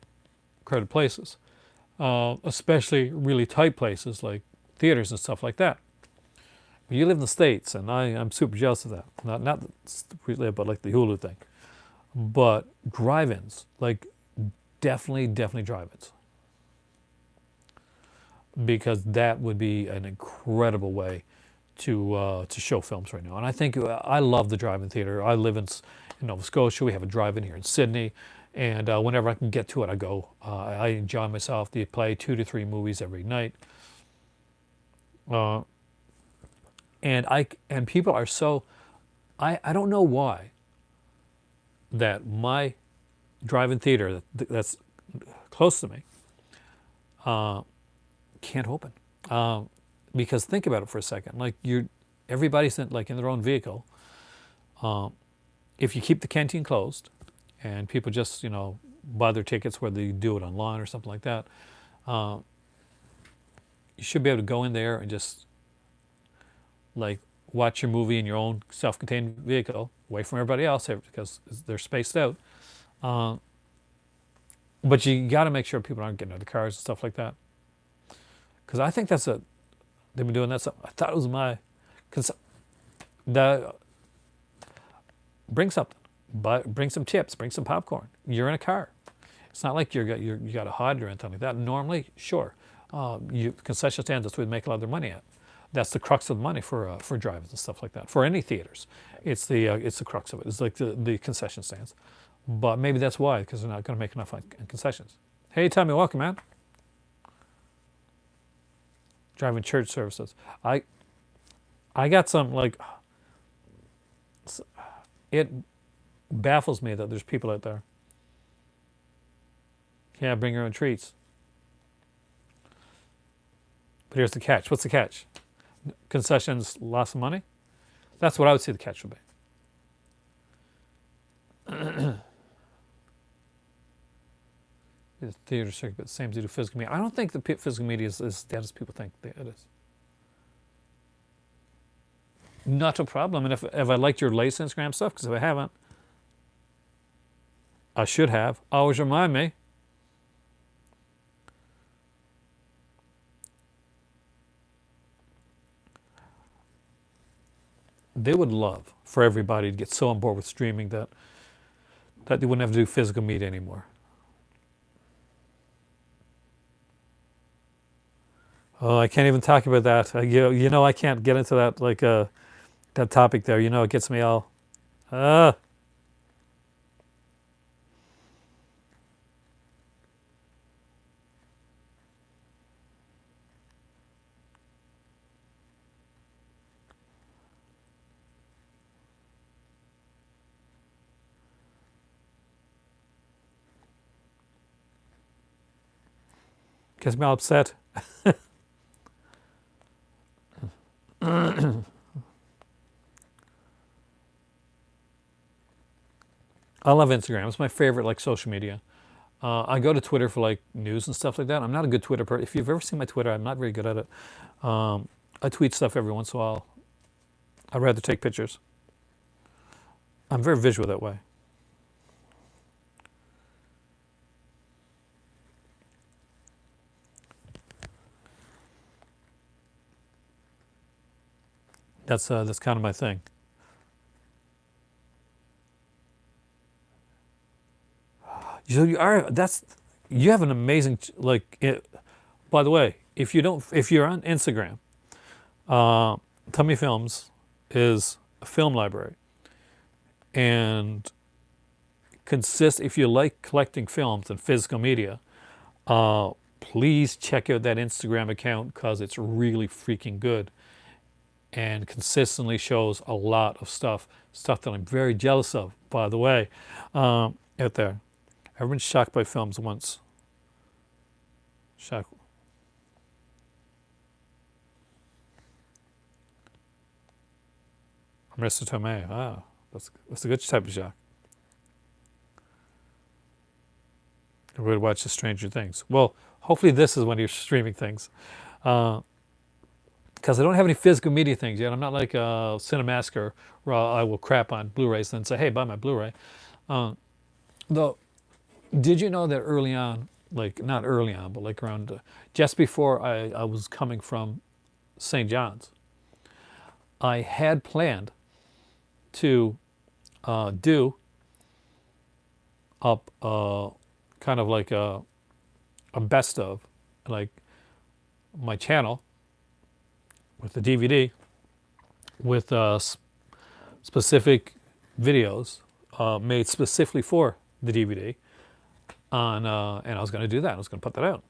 Speaker 1: places, especially really tight places like theaters and stuff like that. You live in the States, and I'm super jealous of that. Not really, but like the Hulu thing. But drive-ins, like definitely drive-ins, because that would be an incredible way to show films right now. And I think I love the drive-in theater. I live in Nova Scotia. We have a drive-in here in Sydney, and whenever I can get to it, I go. I enjoy myself. They play 2 to 3 movies every night. And people are so, I don't know why that my drive-in theater that's close to me can't open. Because think about it for a second. Like everybody's in their own vehicle. If you keep the canteen closed, and people just buy their tickets, whether you do it online or something like that, you should be able to go in there and just like watch your movie in your own self-contained vehicle, away from everybody else because they're spaced out. But you got to make sure people aren't getting out of the cars and stuff like that. Because I think they've been doing that. I thought it was bring something, bring some chips, bring some popcorn. You're in a car. It's not like you got to hide or anything like that. Normally, sure, concession stands, that's where they make a lot of their money at. That's the crux of the money for drive-ins and stuff like that. For any theaters, it's the crux of it. It's like the concession stands. But maybe that's why, because they're not going to make enough on concessions. Hey, Tommy, welcome, man. driving church services. I I got some like it baffles me that there's people out there. Yeah, bring your own treats. But here's the catch. What's the catch? Concessions, loss of money? That's what I would say the catch would be. The theater circuit, but same to do physical media. I don't think the physical media is as dead as people think it is. Not a problem. And if I liked your latest Instagram stuff, because if I haven't, I should have. Always remind me. They would love for everybody to get so on board with streaming that they wouldn't have to do physical media anymore. Oh, I can't even talk about that. You know, I can't get into that that topic there. You know, it gets me all. Uh, Gets me all upset. I love Instagram. It's my favorite like social media. I go to Twitter for like news and stuff like that. I'm not a good Twitter person. If you've ever seen my Twitter, I'm not very good at it. I tweet stuff every once in a while. I'd rather take pictures. I'm very visual that way. That's kind of my thing. So you have an amazing by the way, if you're on Instagram, Tummy Films is a film library, and if you like collecting films and physical media, please check out that Instagram account because it's really freaking good and consistently shows a lot of stuff that I'm very jealous of, by the way, out there. I've been shocked by films once. Shocked. Mr. Tomei. Ah, that's a good type of shock. I would watch the Stranger Things. Well, hopefully this is one of your streaming things. Because I don't have any physical media things yet. I'm not like Cinemasker where I will crap on Blu-rays and say, hey, buy my Blu-ray. Though, did you know that early on, like not early on, but like around just before I was coming from St. John's, I had planned to do up kind of like a best of like my channel with the DVD with specific videos made specifically for the DVD and I was going to do that. I was going to put that out.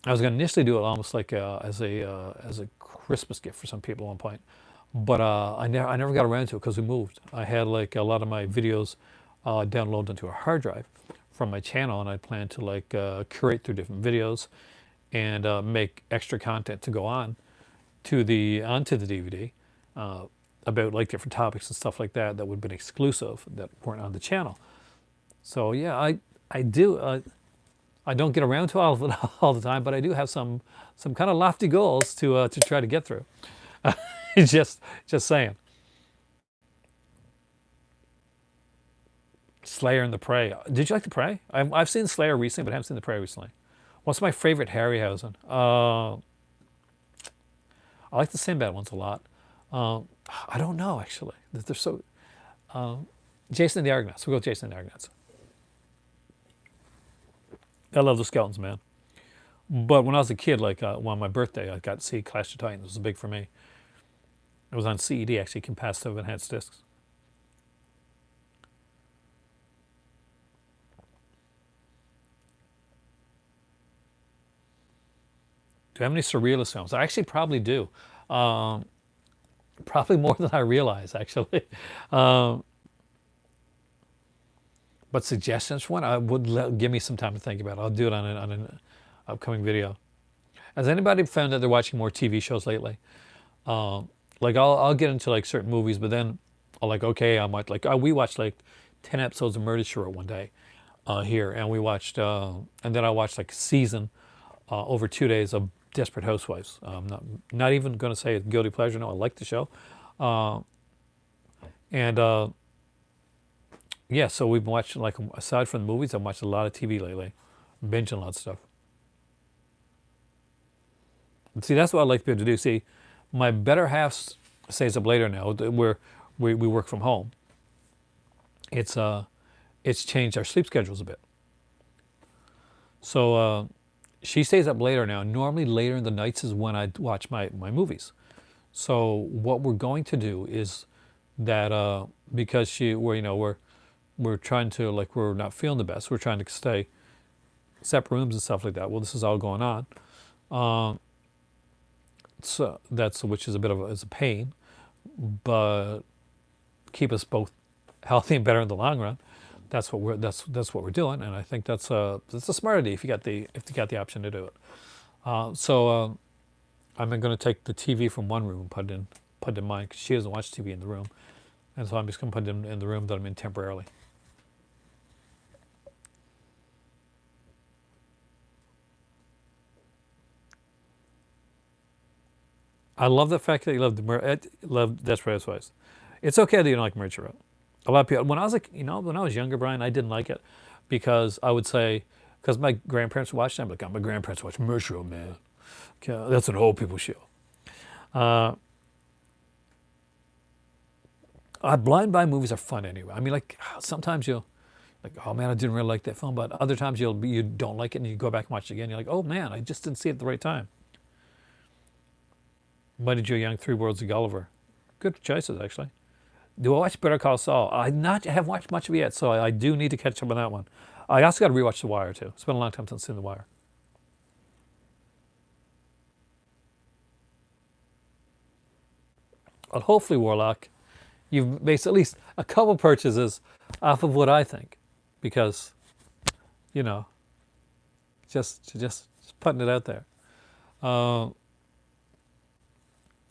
Speaker 1: I was going to initially do it almost like as a Christmas gift for some people at one point, but I never got around to it because we moved. I had like a lot of my videos downloaded into a hard drive from my channel, and I planned to like curate through different videos and make extra content to go on onto the DVD about like different topics and stuff like that would have been exclusive that weren't on the channel. So yeah, I do. I don't get around to all of it all the time, but I do have some kind of lofty goals to try to get through. just saying. Slayer and the Prey. Did you like the Prey? I've seen Slayer recently, but I haven't seen the Prey recently. What's my favorite Harryhausen? I like the Sinbad ones a lot. I don't know actually. They're so. Jason and the Argonauts. We'll go with Jason and the Argonauts. I love the skeletons, man. But when I was a kid, like on my birthday, I got to see Clash of Titans. It was big for me. It was on CED actually, capacitive enhanced discs. Do I have any surrealist films? I actually probably do. Um, Probably more than I realize, actually. Um, but suggestions for one, I would give me some time to think about it. I'll do it on an upcoming video. Has anybody found that they're watching more TV shows lately? Like I'll get into like certain movies, but then I'll like okay, I might like we watched like 10 episodes of Murder She Wrote one day here, and we watched and then I watched like a season over 2 days of Desperate Housewives. Not even going to say it's guilty pleasure. No, I like the show, and yeah. So we've been watching like aside from the movies, I've watched a lot of TV lately, binging a lot of stuff. See, that's what I like to be able to do. See, my better half stays up later now. Where we work from home. It's it's changed our sleep schedules a bit. So she stays up later now. Normally later in the nights is when I watch my movies. So what we're going to do is that because we're we're trying to like we're not feeling the best. We're trying to stay separate rooms and stuff like that. Well, this is all going on. So that's which is a bit of is a pain, but keep us both healthy and better in the long run. That's what we're doing, and I think that's a smart idea if you got the option to do it. I'm going to take the TV from one room and put it in mine because she doesn't watch TV in the room, and so I'm just going to put it in the room that I'm in temporarily. I love the fact that you love Desperate Housewives. It's okay that you don't like Murder. A lot of people. When I was like, when I was younger, Brian, I didn't like it because I would say, because my grandparents watched it, I'm like, oh, my grandparents watch Murder, man. Okay, that's an old people show. Uh, Blind buy movies are fun anyway. I mean, like sometimes you'll like, oh man, I didn't really like that film, but other times you don't like it and you go back and watch it again. You're like, oh man, I just didn't see it at the right time. Why did you young Three Worlds of Gulliver? Good choices actually. Do I watch Better Call Saul? I haven't watched much of it yet, so I do need to catch up on that one. I also got to rewatch The Wire too. It's been a long time since I've seen The Wire. But hopefully, Warlock, you've made at least a couple purchases off of what I think, because you know, just putting it out there. Uh,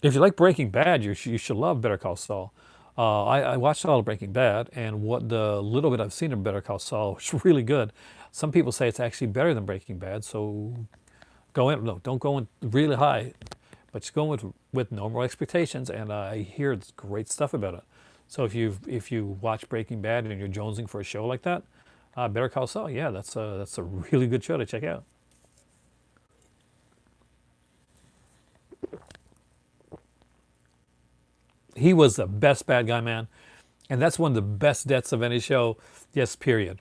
Speaker 1: if you like Breaking Bad, you should love Better Call Saul. I watched all of Breaking Bad, and what the little bit I've seen of Better Call Saul was really good. Some people say it's actually better than Breaking Bad, so go in. No, don't go in really high, but just go in with normal expectations. And I hear great stuff about it. So if you watch Breaking Bad and you're jonesing for a show like that, Better Call Saul, yeah, that's a really good show to check out. He was the best bad guy, man, and that's one of the best deaths of any show. Yes, period.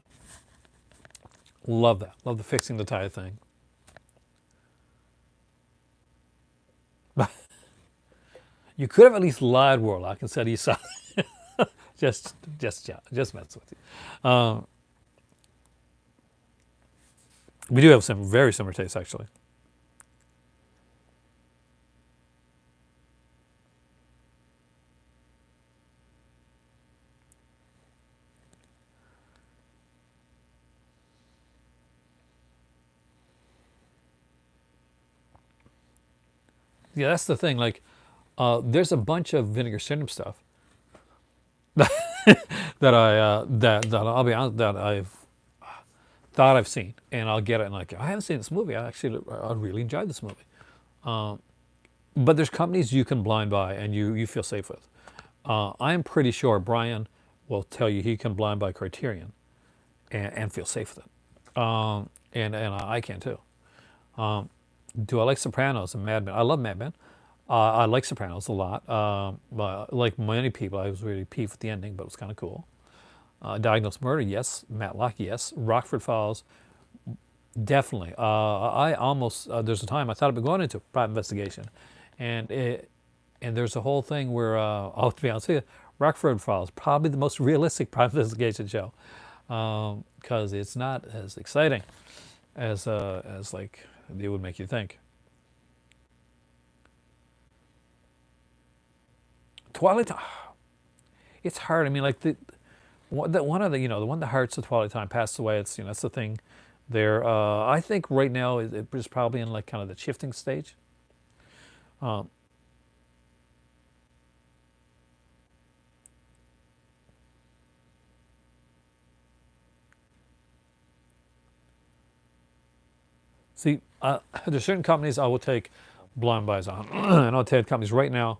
Speaker 1: Love that. Love the fixing the tire thing. You could have at least lied, Warlock, and said he saw. Just mess with you. We do have some very similar tastes, actually. Yeah, that's the thing. Like, there's a bunch of Vinegar Syndrome stuff that that I'll be honest that I've thought I've seen, and I'll get it and like I haven't seen this movie. I really enjoyed this movie. But there's companies you can blind buy and you feel safe with. I'm pretty sure Brian will tell you he can blind buy Criterion and feel safe with it. And I can too. Do I like Sopranos and Mad Men? I love Mad Men. I like Sopranos a lot. But like many people, I was really peeved with the ending, but it was kind of cool. Diagnosed Murder, yes. Matlock, yes. Rockford Files, definitely. I almost there's a time I thought about going into private investigation, and there's a whole thing where I'll to be honest with you, Rockford Files probably the most realistic private investigation show because it's not as exciting as like they would make you think. Twilight Time. It's hard. I mean, like one of the the one that hearts of Twilight Time passed away. It's that's the thing. There, I think right now it's probably in like kind of the shifting stage. Um, See, there's certain companies I will take blind buys on, and I'll tell companies right now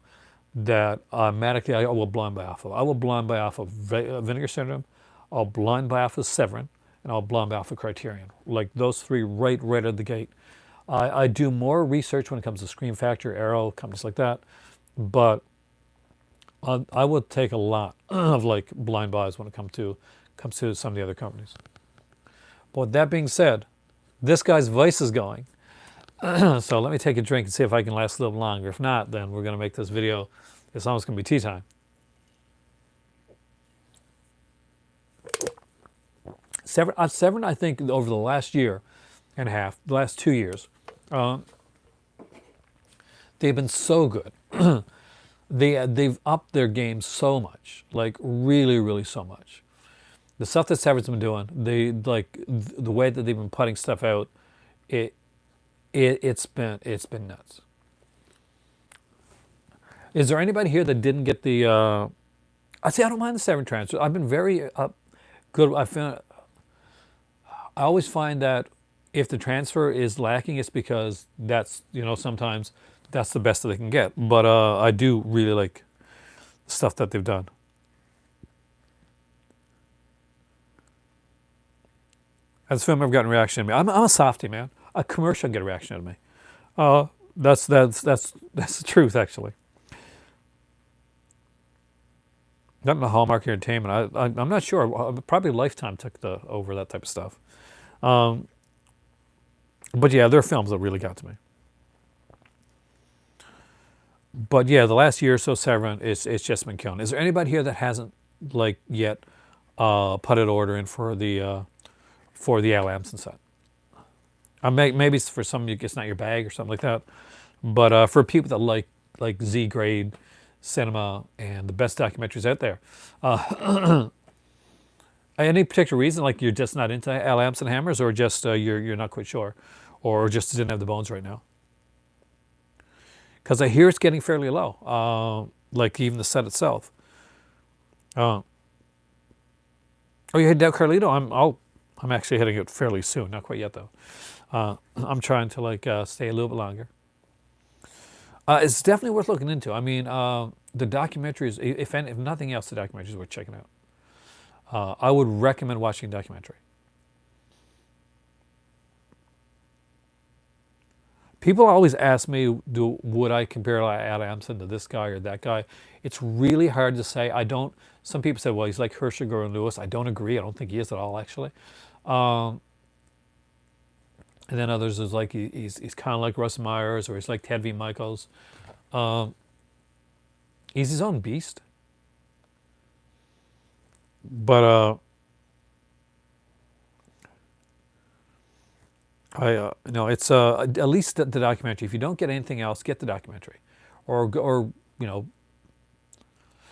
Speaker 1: that automatically I will blind buy off of. I will blind buy off of Vinegar Syndrome, I'll blind buy off of Severin, and I'll blind buy off of Criterion. Like those three right out of the gate. I do more research when it comes to Scream Factory, Arrow, companies like that, but I would take a lot of like blind buys when it comes to some of the other companies. But with that being said, this guy's voice is going. So let me take a drink and see if I can last a little longer. If not, then we're going to make this video. It's almost going to be tea time. Severin, I think, over the last year and a half, the last 2 years, they've been so good. They've upped their game so much, like really so much. The stuff that Severin's been doing, the way that they've been putting stuff out, it's been nuts. Is there anybody here that didn't get the? I see. I don't mind the Severin transfer. I've been very good. I always find that if the transfer is lacking, it's because that's sometimes that's the best that they can get. But I do really like the stuff that they've done. As a film, I've gotten a reaction to me. I'm a softie, man. A commercial can get a reaction out of me. That's the truth, actually. Not in the Hallmark Entertainment. I'm not sure. Probably Lifetime took over that type of stuff. But yeah, there are films that really got to me. But yeah, the last year or so, Severin, it's just been killing. Is there anybody here that hasn't yet put an order in for the Al Amson set? Maybe it's for some of you, it's not your bag or something like that. But for people that like Z grade cinema and the best documentaries out there, any particular reason, like you're just not into Al Amson hammers, or just you're not quite sure, or just didn't have the bones right now? Because I hear it's getting fairly low, like even the set itself. Oh, you headed out Carlito? I'm actually heading out fairly soon. Not quite yet though. I'm trying to stay a little bit longer. It's definitely worth looking into. I mean, the documentaries, if nothing else, the documentaries are worth checking out. I would recommend watching a documentary. People always ask me, would I compare Al Amson to this guy or that guy? It's really hard to say. Some people say, well, he's like Hershiger and Lewis. I don't agree. I don't think he is at all, actually. And then others is like he's kind of like Russ Myers, or he's like Ted V. Michaels. He's his own beast. But no, it's at least the documentary. If you don't get anything else, get the documentary, or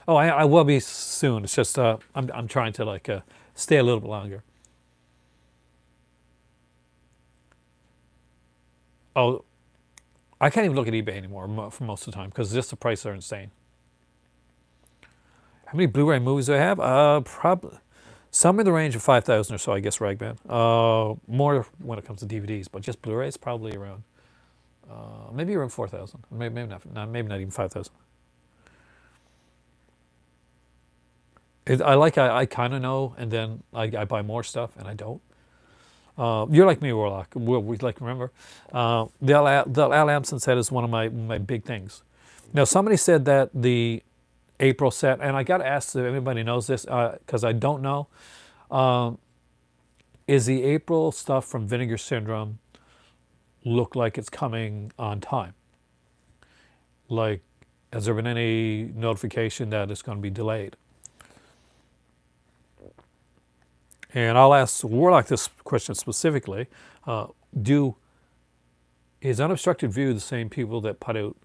Speaker 1: Oh, I will be soon. It's just I'm trying to stay a little bit longer. Oh, I can't even look at eBay anymore for most of the time because just the prices are insane. How many Blu-ray movies do I have? Probably some in the range of 5,000 or so, I guess, Ragband. More when it comes to DVDs, but just Blu-rays probably around maybe around 4,000. Maybe not even 5,000. I kind of know, and then I buy more stuff, and I don't. You're like me, Warlock. We remember. The Al Amson set is one of my big things. Now, somebody said that the April set, and I got to ask if anybody knows this, because I don't know. Is the April stuff from Vinegar Syndrome look like it's coming on time? Like, has there been any notification that it's going to be delayed? And I'll ask Warlock this question specifically. Is Unobstructed View the same people that put out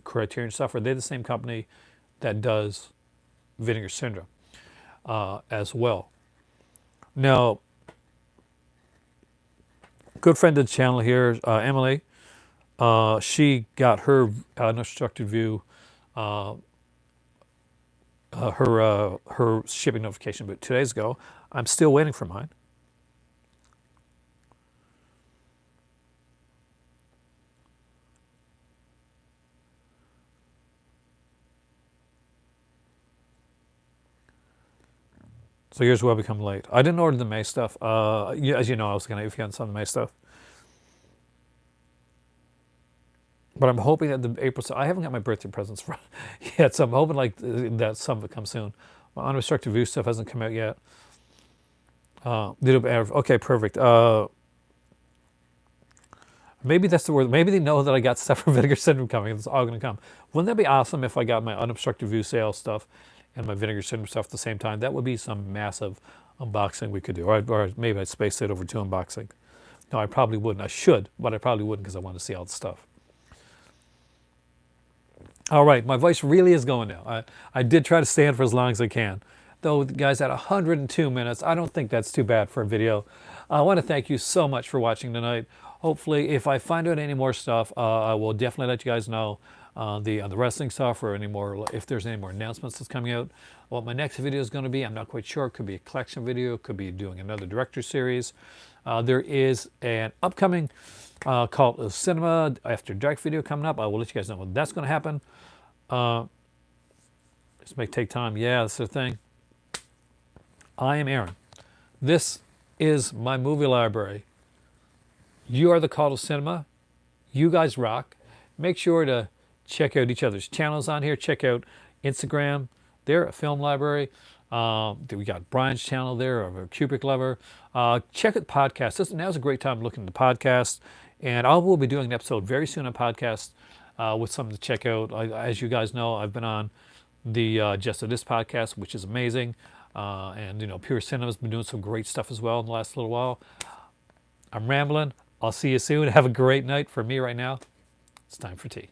Speaker 1: Criterion stuff? Are they the same company that does Vinegar Syndrome as well. Now, good friend of the channel here, Emily, she got her unobstructed view, her shipping notification about 2 days ago. I'm still waiting for mine. So here's where I become late. I didn't order the May stuff. As you know, I was going to if you had some of the May stuff. But I'm hoping that the April, I haven't got my birthday presents for yet, so I'm hoping like that some of it comes soon. My unrestricted view stuff hasn't come out yet. Okay, perfect. Maybe that's the word. Maybe they know that I got stuff from Vinegar Syndrome coming. It's all going to come. Wouldn't that be awesome if I got my unobstructed view sales stuff and my Vinegar Syndrome stuff at the same time? That would be some massive unboxing we could do. Or maybe I'd space it over 2 unboxing. No, I probably wouldn't. I should, but I probably wouldn't because I want to see all the stuff. All right, my voice really is going now. I did try to stand for as long as I can. Though, guys, at 102 minutes, I don't think that's too bad for a video. I want to thank you so much for watching tonight. Hopefully, if I find out any more stuff, I will definitely let you guys know the wrestling stuff or any more, if there's any more announcements that's coming out. What my next video is going to be, I'm not quite sure. It could be a collection video. It could be doing another director series. There is an upcoming called Cinema After Dark video coming up. I will let you guys know when that's going to happen. This may take time. Yeah, that's the thing. I am Aaron. This is my movie library. You are the call to cinema. You guys rock. Make sure to check out each other's channels on here. Check out Instagram. They're a film library. We got Brian's channel there, of a Kubrick lover. Check out podcasts. Now's a great time looking at the podcast. And I will be doing an episode very soon on podcast with something to check out. As you guys know, I've been on the Just of This podcast, which is amazing. And, you know, Pure Cinema's been doing some great stuff as well in the last little while. I'm rambling. I'll see you soon. Have a great night. For me right now, it's time for tea.